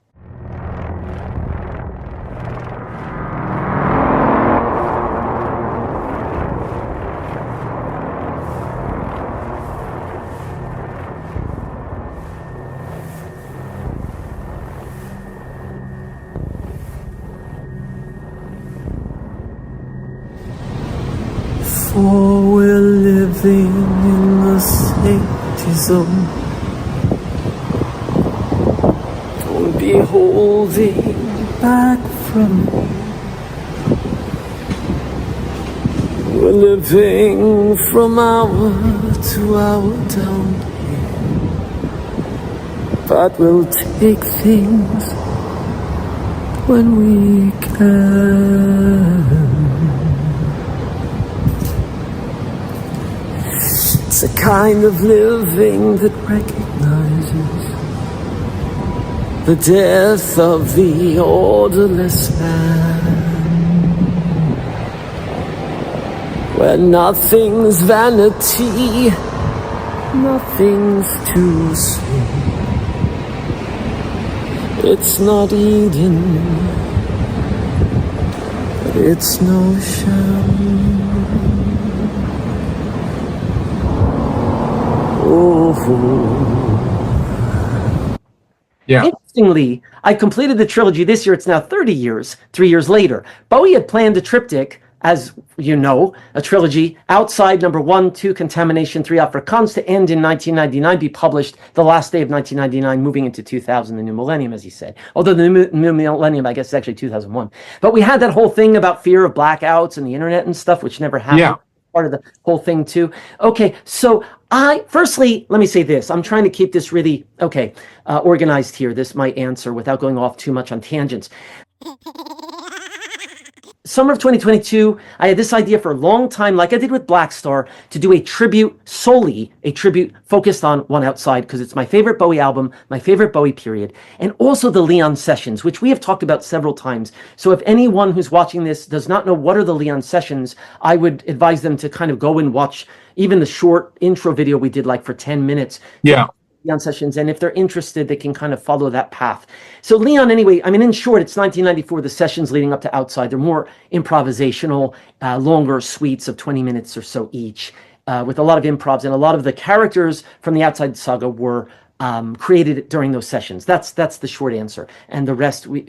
For we're living in the state baptism. Don't be holding back from me. We're living from hour to hour down here, but we'll take things when we can. It's a kind of living that recognizes the death of the orderless man, where nothing's vanity, nothing's to see. It's not Eden, but it's no sham.
Yeah.
Interestingly, I completed the trilogy this year. It's now 30 years, 3 years later. Bowie had planned a triptych, as you know, a trilogy, Outside, number 1, 2, Contamination, 3, Afrikaans, to end in 1999, be published the last day of 1999, moving into 2000, the new millennium, as he said. Although the new millennium, I guess, is actually 2001. But we had that whole thing about fear of blackouts and the internet and stuff, which never happened.
Yeah.
Part of the whole thing, too. Okay, so firstly, let me say this. I'm trying to keep this really, organized here. This might answer without going off too much on tangents. Summer of 2022, I had this idea for a long time, like I did with Black Star, to do a tribute, solely a tribute focused on One Outside, because it's my favorite Bowie album, my favorite Bowie period, and also the Leon Sessions, which we have talked about several times. So if anyone who's watching this does not know what are the Leon Sessions, I would advise them to kind of go and watch even the short intro video we did like for 10 minutes.
Yeah.
Leon Sessions, and if they're interested, they can kind of follow that path. So Leon, anyway, I mean, in short, it's 1994, the sessions leading up to Outside. They're more improvisational, longer suites of 20 minutes or so each, with a lot of improvs, and a lot of the characters from the Outside saga were created during those sessions. That's the short answer, and the rest we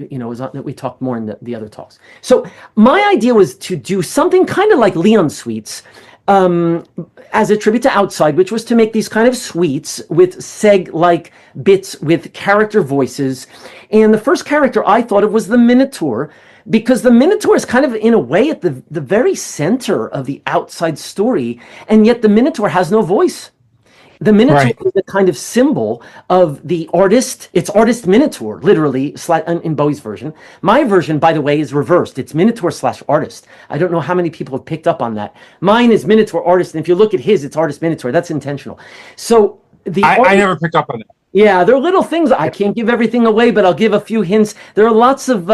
talked more in the other talks. So my idea was to do something kind of like Leon suites, as a tribute to Outside, which was to make these kind of suites with seg-like bits with character voices. And the first character I thought of was the Minotaur, because the Minotaur is kind of, in a way, at the very center of the Outside story, and yet the Minotaur has no voice. The Minotaur is a kind of symbol of the artist. It's artist Minotaur, literally, in Bowie's version. My version, by the way, is reversed. It's Minotaur/artist. I don't know how many people have picked up on that. Mine is Minotaur artist, and if you look at his, it's artist Minotaur. That's intentional. So
I never picked up on that.
Yeah, there are little things. I can't give everything away, but I'll give a few hints. There are lots of,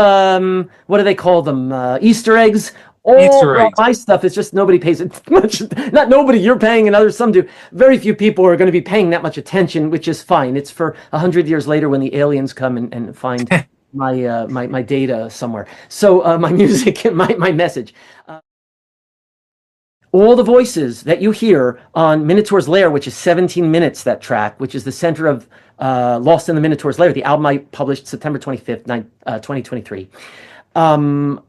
what do they call them? Easter eggs. All my stuff is just nobody pays it much. Not nobody, you're paying, and others, some do. Very few people are going to be paying that much attention, which is fine. It's for 100 years later when the aliens come and find my data somewhere. So my music and my message. All the voices that you hear on Minotaur's Lair, which is 17 minutes, that track, which is the center of Lost in the Minotaur's Lair, the album I published September 25th, 2023,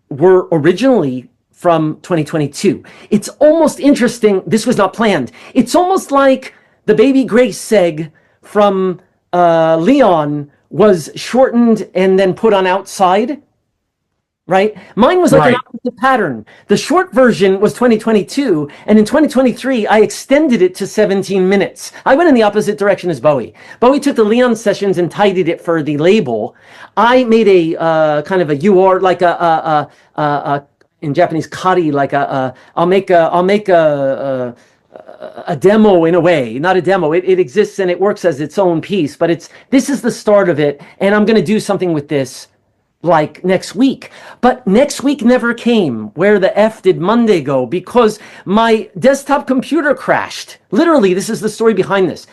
were originally from 2022. It's almost interesting. This was not planned. It's almost like the Baby Grace seg from Leon was shortened and then put on Outside, right? Mine was like an opposite pattern. The short version was 2022, and in 2023, I extended it to 17 minutes. I went in the opposite direction as Bowie. Bowie took the Leon Sessions and tidied it for the label. I made a kind of a UR, like a in Japanese, kari, like I'll make a demo in a way, not a demo. It exists and it works as its own piece, but this is the start of it, and I'm going to do something with this like next week. But next week never came. Where the F did Monday go? Because my desktop computer crashed. Literally, this is the story behind this.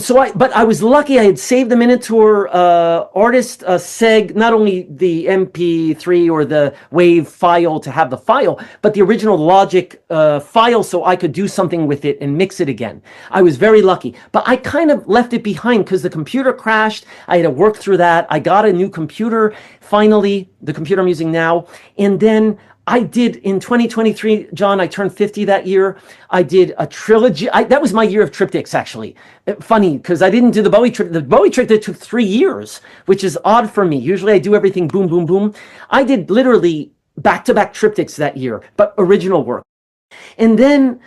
But I was lucky. I had saved the Minotaur artist seg, not only the MP3 or the WAV file to have the file, but the original Logic file, so I could do something with it and mix it again. I was very lucky, but I kind of left it behind because the computer crashed. I had to work through that. I got a new computer, finally, the computer I'm using now, and then I did in 2023, John, I turned 50 that year. I did a trilogy. That was my year of triptychs, actually. Funny, because I didn't do the Bowie triptych. The Bowie triptych took 3 years, which is odd for me. Usually I do everything boom, boom, boom. I did literally back-to-back triptychs that year, but original work. And then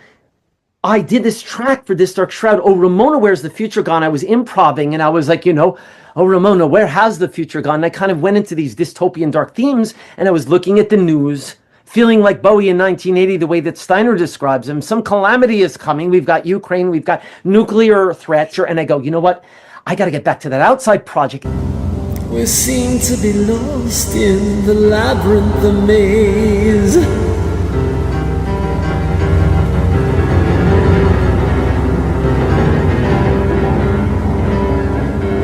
I did this track for This Dark Shroud. Oh, Ramona, Where's the Future Gone? I was improvising, and I was like, oh, Ramona, where has the future gone? And I kind of went into these dystopian dark themes, and I was looking at the news, feeling like Bowie in 1980, the way that Steiner describes him. Some calamity is coming. We've got Ukraine, we've got nuclear threats, and I go, you know what? I got to get back to that outside project.
We seem to be lost in the labyrinth, the maze.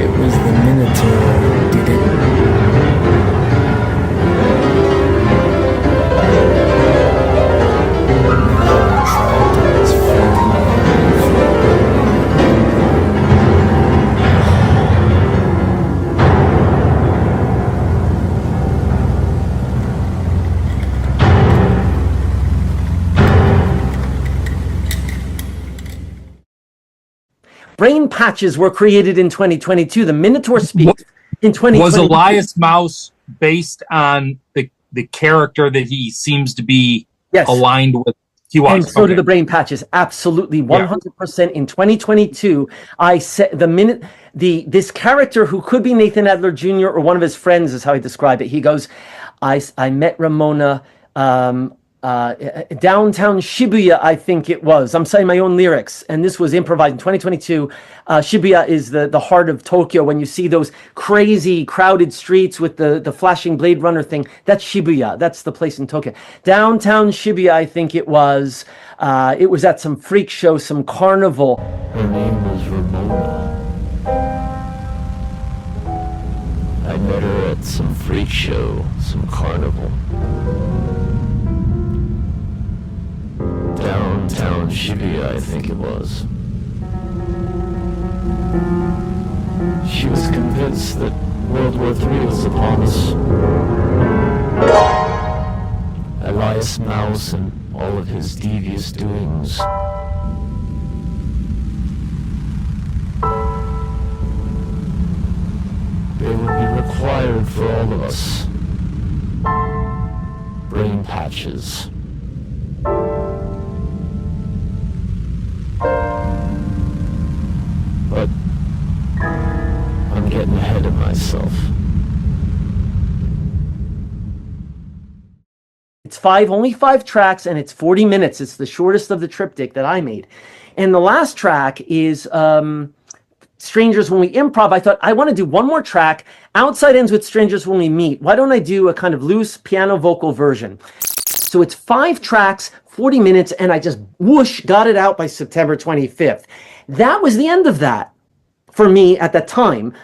It was the Minotaur, did it?
Brain patches were created in 2022. The Minotaur speaks in 2022.
Was Elias Mouse based on the character that he seems to be aligned with? He was.
And so did the brain patches. Absolutely, 100%. In 2022, I said this character who could be Nathan Adler Jr. or one of his friends is how he described it. He goes, I met Ramona downtown Shibuya, I think it was. I'm saying my own lyrics, and this was improvised in 2022. Shibuya is the heart of Tokyo. When you see those crazy crowded streets with the flashing Blade Runner thing, that's Shibuya. That's the place in Tokyo. Downtown Shibuya, I think it was. It was at some freak show, some carnival.
Her name was Ramona. I met her at some freak show, some carnival. Downtown Shibuya, I think it was. She was convinced that World War III was upon us. Elias Mouse and all of his devious doings. They would be required for all of us. Brain patches. But I'm getting ahead of myself.
It's only five tracks, and it's 40 minutes. It's the shortest of the triptych that I made. And the last track is Strangers When We Improv. I thought, I want to do one more track. Outside ends with Strangers When We Meet. Why don't I do a kind of loose piano vocal version? So it's 5 tracks, 40 minutes, and I just whoosh, got it out by September 25th. That was the end of that for me at that time.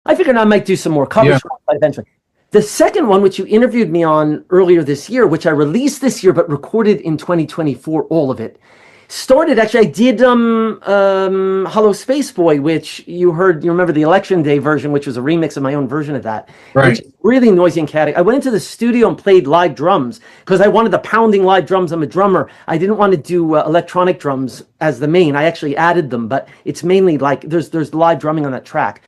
I figured I might do some more covers eventually. The second one, which you interviewed me on earlier this year, which I released this year but recorded in 2024, all of it, started, actually, I did Hello Space Boy, which you remember the Election Day version, which was a remix of my own version of that.
Right.
Which is really noisy and chaotic. I went into the studio and played live drums because I wanted the pounding live drums. I'm a drummer. I didn't want to do electronic drums as the main. I actually added them, but it's mainly like there's live drumming on that track.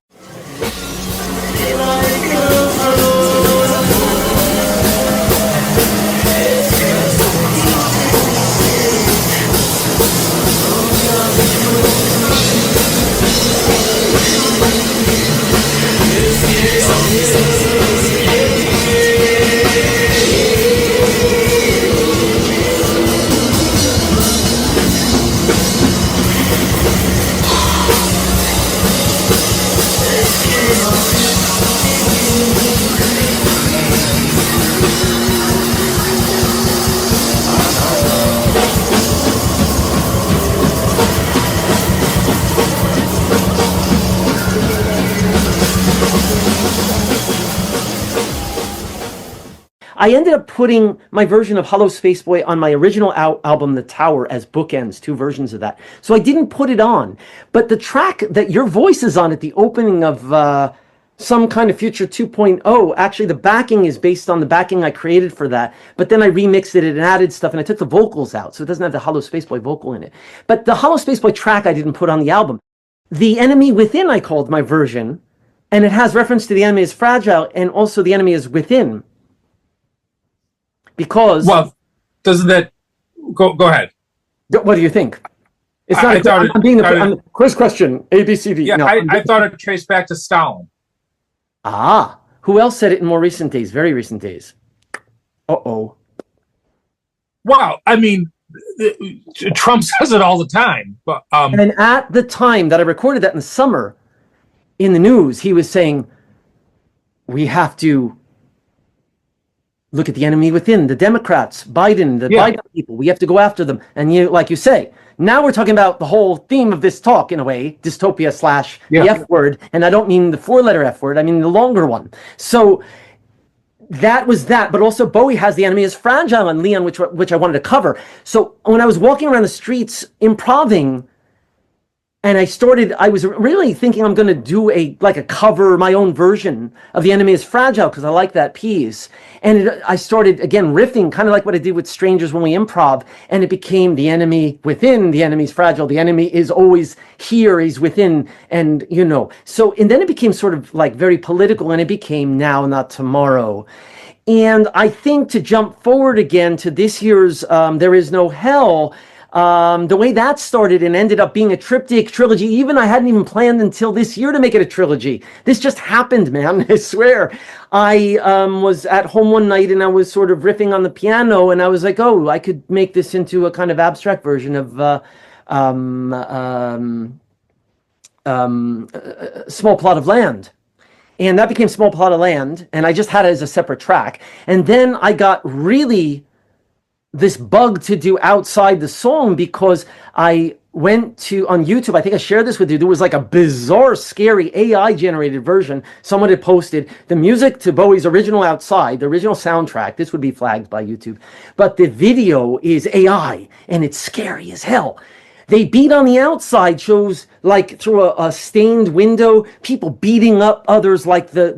I ended up putting my version of Hello Space Boy on my original album, The Tower, as bookends, 2 versions of that. So I didn't put it on. But the track that your voice is on at the opening of some kind of Future 2.0. Actually, the backing is based on the backing I created for that, but then I remixed it and added stuff, and I took the vocals out, so it doesn't have the Hollow Spaceboy vocal in it. But the Hollow Spaceboy track I didn't put on the album. The Enemy Within I called my version, and it has reference to the enemy is fragile, and also the enemy is within. Because...
Well, doesn't that... Go ahead.
What do you think? It's not. I'm being a quiz question. A, B, C, D.
Yeah,
no,
I thought it traced back to Stalin.
Ah, who else said it in more recent days? Very recent days. Uh-oh.
Well, I mean, Trump says it all the time. But
and at the time that I recorded that in the summer, in the news, he was saying, we have to look at the enemy within, the Democrats, Biden, Biden people. We have to go after them. And you, like you say, now we're talking about the whole theme of this talk, in a way, dystopia / the F word. And I don't mean the 4-letter F word. I mean the longer one. So that was that. But also Bowie has The Enemy is Fragile and Leon, which I wanted to cover. So when I was walking around the streets improving, and I was really thinking I'm going to do a cover, my own version of The Enemy is Fragile, because I like that piece. And I started, again, riffing, kind of like what I did with Strangers when we improv, and it became the enemy within, the enemy's fragile, the enemy is always here, he's within, and So, and then it became sort of like very political, and it became Now, Not Tomorrow. And I think to jump forward again to this year's There Is No Hell, the way that started and ended up being a triptych trilogy, even I hadn't even planned until this year to make it a trilogy. This just happened, man. I swear. I was at home one night and I was sort of riffing on the piano, and I was like, oh, I could make this into a kind of abstract version of Small Plot of Land. And that became Small Plot of Land, and I just had it as a separate track. And then I got really this bug to do Outside the Song, because I went to, on YouTube, I think I shared this with you, there was like a bizarre, scary AI-generated version. Someone had posted the music to Bowie's original Outside, the original soundtrack. This would be flagged by YouTube. But the video is AI, and it's scary as hell. They beat on the outside, shows like through a stained window, people beating up others, like the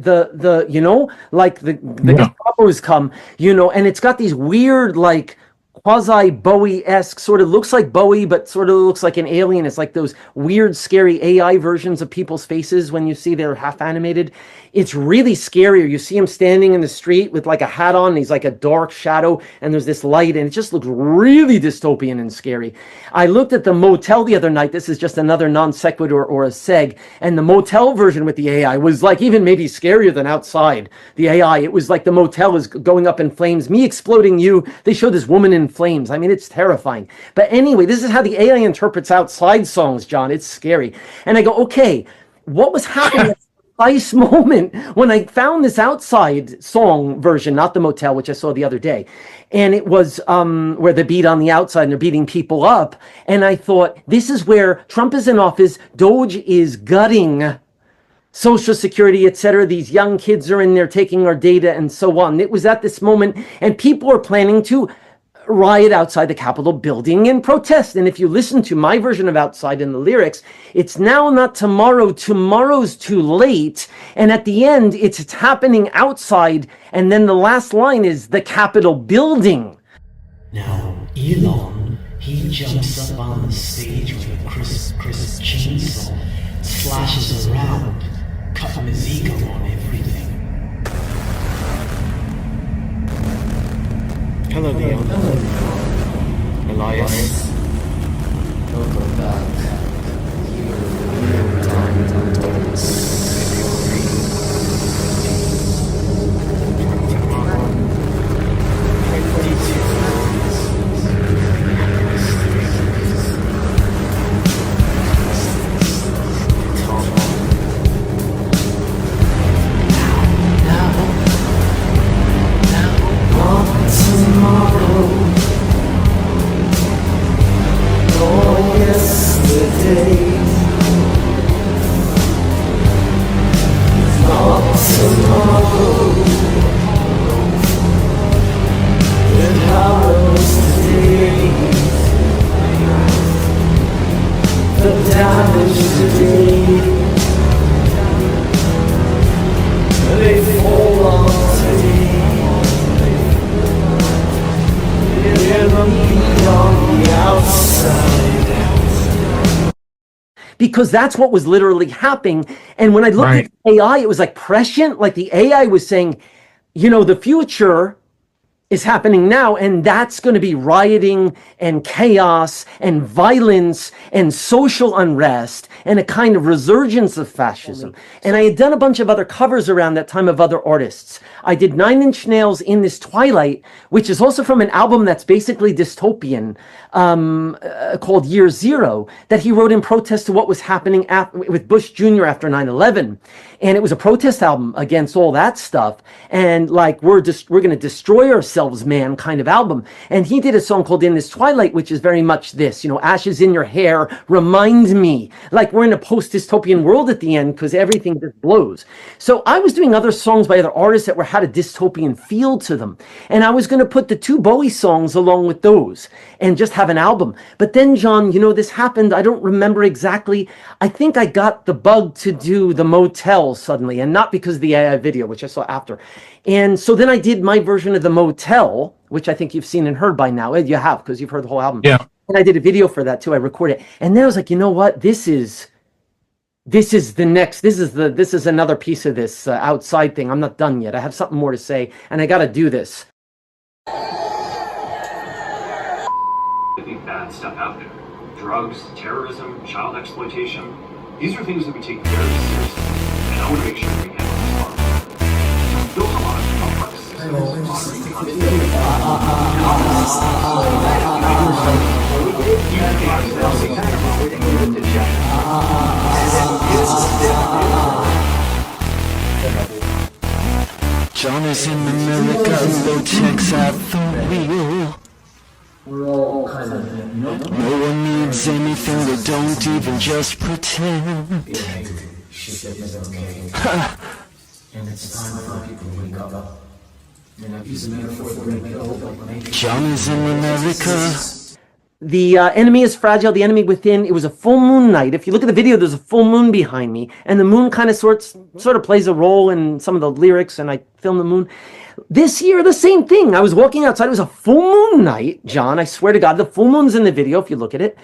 Gestapos come, and it's got these weird, like, quasi Bowie-esque, sort of looks like Bowie, but sort of looks like an alien. It's like those weird, scary AI versions of people's faces when you see they're half animated. It's really scary. You see him standing in the street with like a hat on, and he's like a dark shadow, and there's this light, and it just looks really dystopian and scary. I looked at the Motel the other night. This is just another non sequitur or a seg, and the Motel version with the AI was like even maybe scarier than Outside. The AI, it was like the Motel was going up in flames, me exploding you. They showed this woman in flames. I mean, it's terrifying. But anyway, this is how the AI interprets Outside songs, John. It's scary. And I go, okay, what was happening at the precise moment when I found this Outside song version, not the Motel, which I saw the other day. And it was where they beat on the outside and they're beating people up. And I thought, this is where Trump is in office, Doge is gutting Social Security, etc. These young kids are in there taking our data and so on. It was at this moment, and people are planning to riot outside the Capitol building and protest. And if you listen to my version of Outside in the lyrics, it's now not tomorrow, tomorrow's too late. And at the end, it's happening outside. And then the last line is the Capitol building.
Now, Elon, he jumps up on the stage with a crisp chainsaw, slashes around, cutting his ego on everything. Hello, Leon. Elias. Welcome back. Hear them beat on the outside.
Because that's what was literally happening. And when I looked at AI, it was like prescient. Like the AI was saying, you know, the future is happening now, and that's going to be rioting and chaos and violence and social unrest and a kind of resurgence of fascism. And I had done a bunch of other covers around that time of other artists. I did 9 Inch Nails in This Twilight, which is also from an album that's basically dystopian, called Year Zero, that he wrote in protest to what was happening with Bush Jr. after 9/11. And it was a protest album against all that stuff. And like, we're going to destroy ourselves, man, kind of album. And he did a song called In This Twilight, which is very much this, you know, ashes in your hair remind me. Like, we're in a post-dystopian world at the end because everything just blows. So I was doing other songs by other artists that had a dystopian feel to them. And I was going to put the 2 Bowie songs along with those and just have an album. But then, John, you know, this happened. I don't remember exactly. I think I got the bug to do the Motel suddenly, and not because of the AI video, which I saw after. And so then I did my version of the Motel, which I think you've seen and heard by now. You have, because you've heard the whole album.
Yeah.
And I did a video for that too. I recorded it. And then I was like, you know what? This is another piece of this outside thing. I'm not done yet. I have something more to say, and I got to do this.
Bad stuff out there. Drugs, terrorism, child exploitation. These are things that we take very seriously, and I want to make sure we handle this built a lot of complex
John is in America, no checks at the wheel. No one needs anything, we don't even just pretend.
And it's time for people to wake up. And I've used a metaphor that may kill, but when
John is in America.
The enemy is fragile, the enemy within. It was a full moon night. If you look at the video, there's a full moon behind me, and the moon kind of sort of plays a role in some of the lyrics, and I filmed the moon. This year, the same thing. I was walking outside. It was a full moon night, John. I swear to God, the full moon's in the video, if you look at it.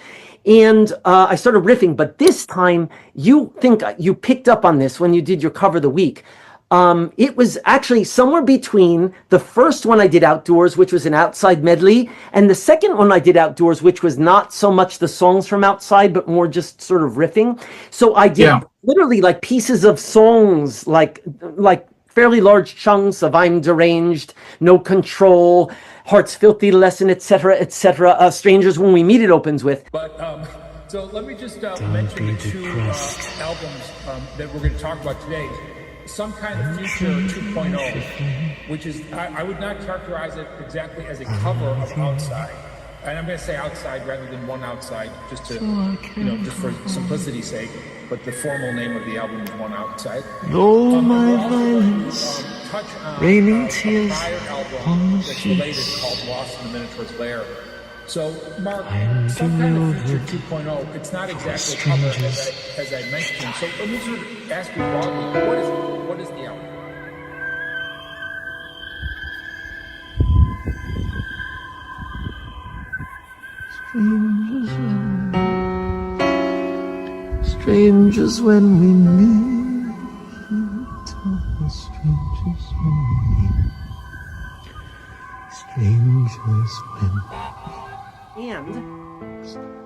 And I started riffing, but this time, you think you picked up on this when you did your cover of the week. It was actually somewhere between the first one I did outdoors, which was an outside medley, and the second one I did outdoors, which was not so much the songs from outside, but more just sort of riffing. So I did literally like pieces of songs, like fairly large chunks of I'm Deranged, No Control, Heart's Filthy Lesson, etc., etc. Strangers When We Meet it opens with.
But so let me just mention the 2 albums that we're going to talk about today. Some Kind of Future 2.0, which is, I would not characterize it exactly as a cover of Outside. And I'm going to say Outside rather than One Outside, just to, just for simplicity's sake. But the formal name of the album is One Outside.
Oh, my violence, raining tears on the
sheets. Called Lost in the Minotaur's Lair. So, Mark, Some Kind of Future 2.0, it's not exactly a cover as I mentioned. So let me sort of ask you broadly, what is the album?
Strangers when we meet, oh, strangers when we meet, strangers when.
And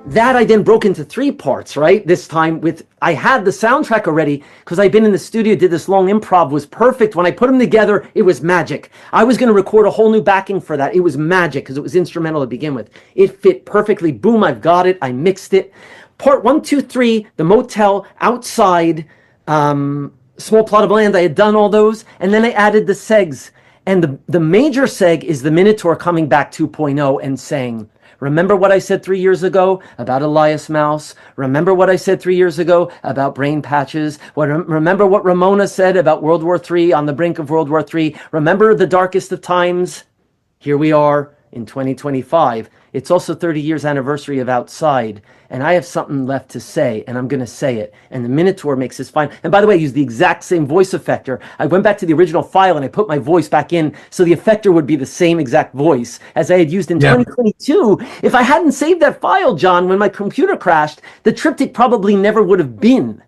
that I then broke into 3 parts, right? This time I had the soundtrack already because I'd been in the studio, did this long improv, was perfect. When I put them together, it was magic. I was going to record a whole new backing for that. It was magic because it was instrumental to begin with. It fit perfectly. Boom, I've got it. I mixed it. Part 1, 2, 3, the Motel, Outside, Small Plot of Land. I had done all those. And then I added the segs. And the major seg is the Minotaur coming back 2.0 and saying, remember what I said 3 years ago about Elias Mouse? Remember what I said 3 years ago about brain patches? Remember what Ramona said about World War III, on the brink of World War III? Remember the darkest of times? Here we are in 2025. It's also 30 years anniversary of Outside, and I have something left to say, and I'm going to say it. And the Minotaur makes this fine. And by the way, I used the exact same voice effector. I went back to the original file and I put my voice back in so the effector would be the same exact voice as I had used in 2022. If I hadn't saved that file, John, when my computer crashed, the Triptych probably never would have been.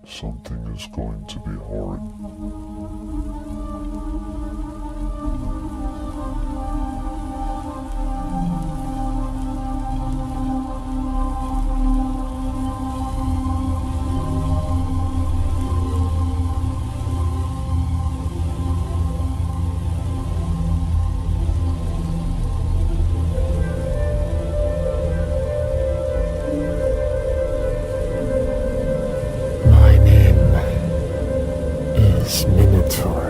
Something is going to be horrid.
Minotaur.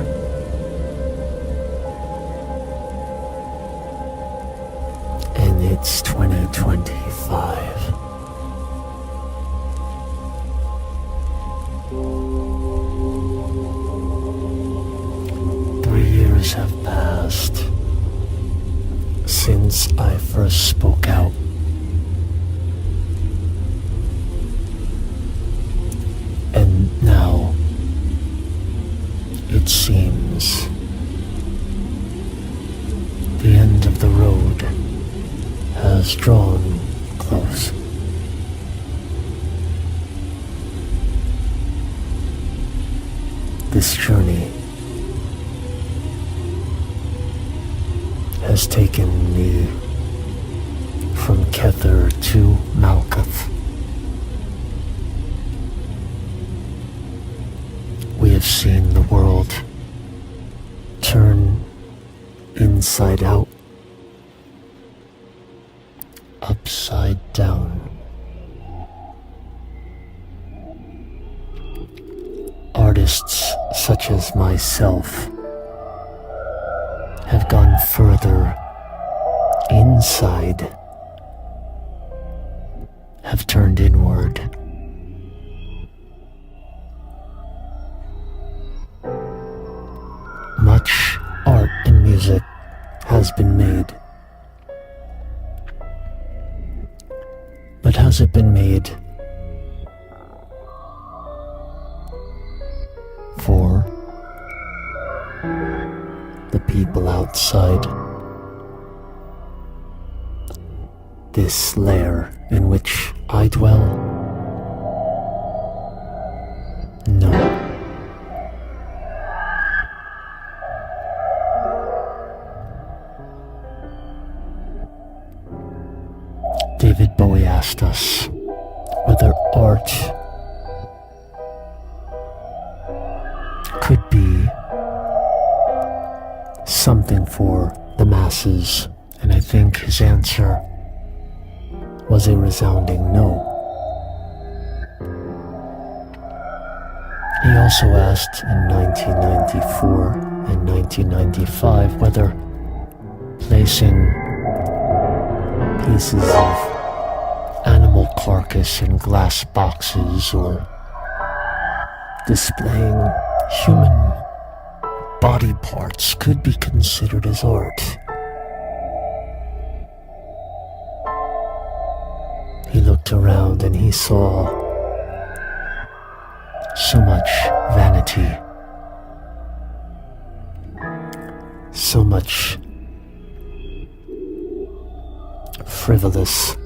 And it's 2025. Years have passed since I first spoke out. And now it seems the end of the road has drawn close. This journey has taken me from Kether to Malkuth. We have seen the world turn inside out, upside down. Artists such as myself have gone further inside, have turned inward. Much art and music has been made, but has it been made for the people outside this lair in which I dwell? No. David Bowie asked us whether art could be something for the masses, and I think his answer was a resounding no. He also asked in 1994 and 1995 whether placing pieces of animal carcass in glass boxes or displaying human body parts could be considered as art. He looked around and he saw so much vanity, so much frivolous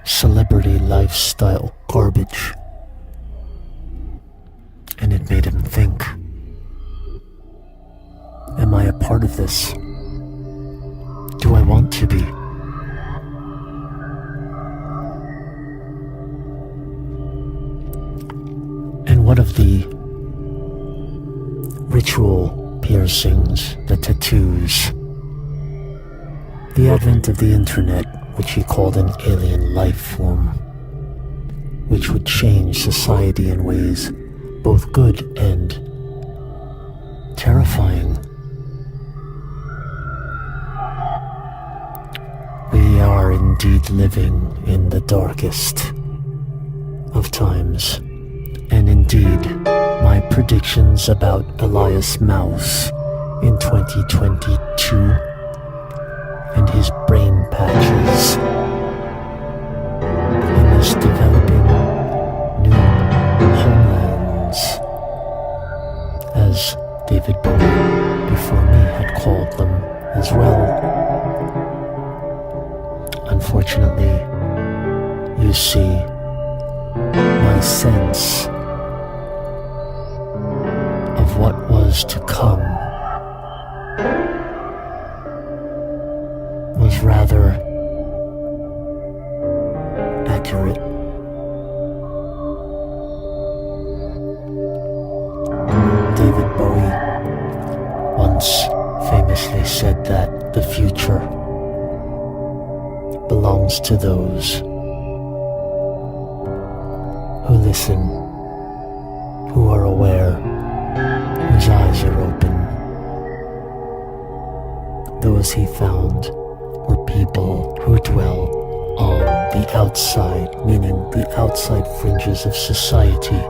celebrity lifestyle garbage. And it made him think, am I a part of this? Do I want to be? And what of the ritual piercings, the tattoos, the advent of the internet, which he called an alien life form, which would change society in ways both good and terrifying? We are indeed living in the darkest of times, and indeed my predictions about Elias Mouse in 2022, and his brain patches. He is developing new homelands, as David Bowie before me had called them as well. Unfortunately, you see, my sense of what was to come was rather accurate. David Bowie once famously said that the future belongs to those who listen, who are aware, whose eyes are open. Those he found were people who dwell on the outside, meaning the outside fringes of society.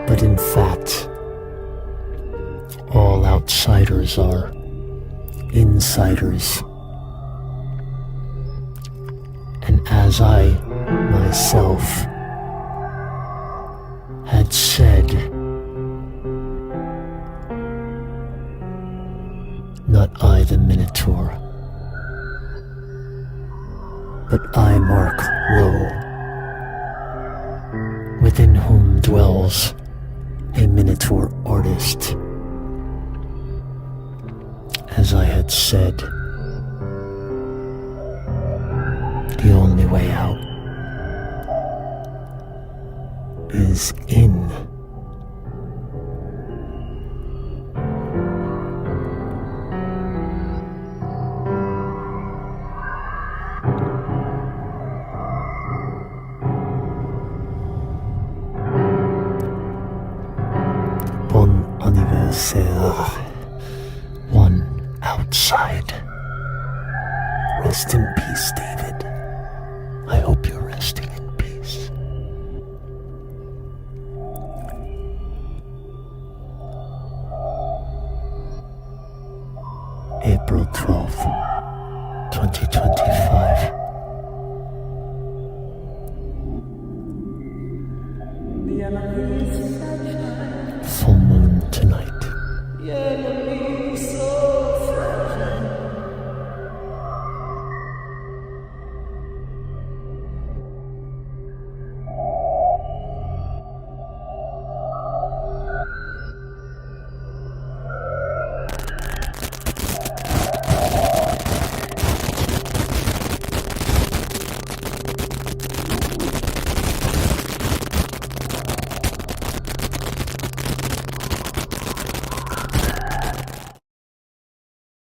But in fact, all outsiders are insiders. And as I myself had said, not I the Minotaur, but I Marc Lowe, within whom dwells a Minotaur artist. As I had said, the only way out is in. Bon anniversaire, one outside. Rest in peace, David. I hope you're resting in peace. April 12th, 2025.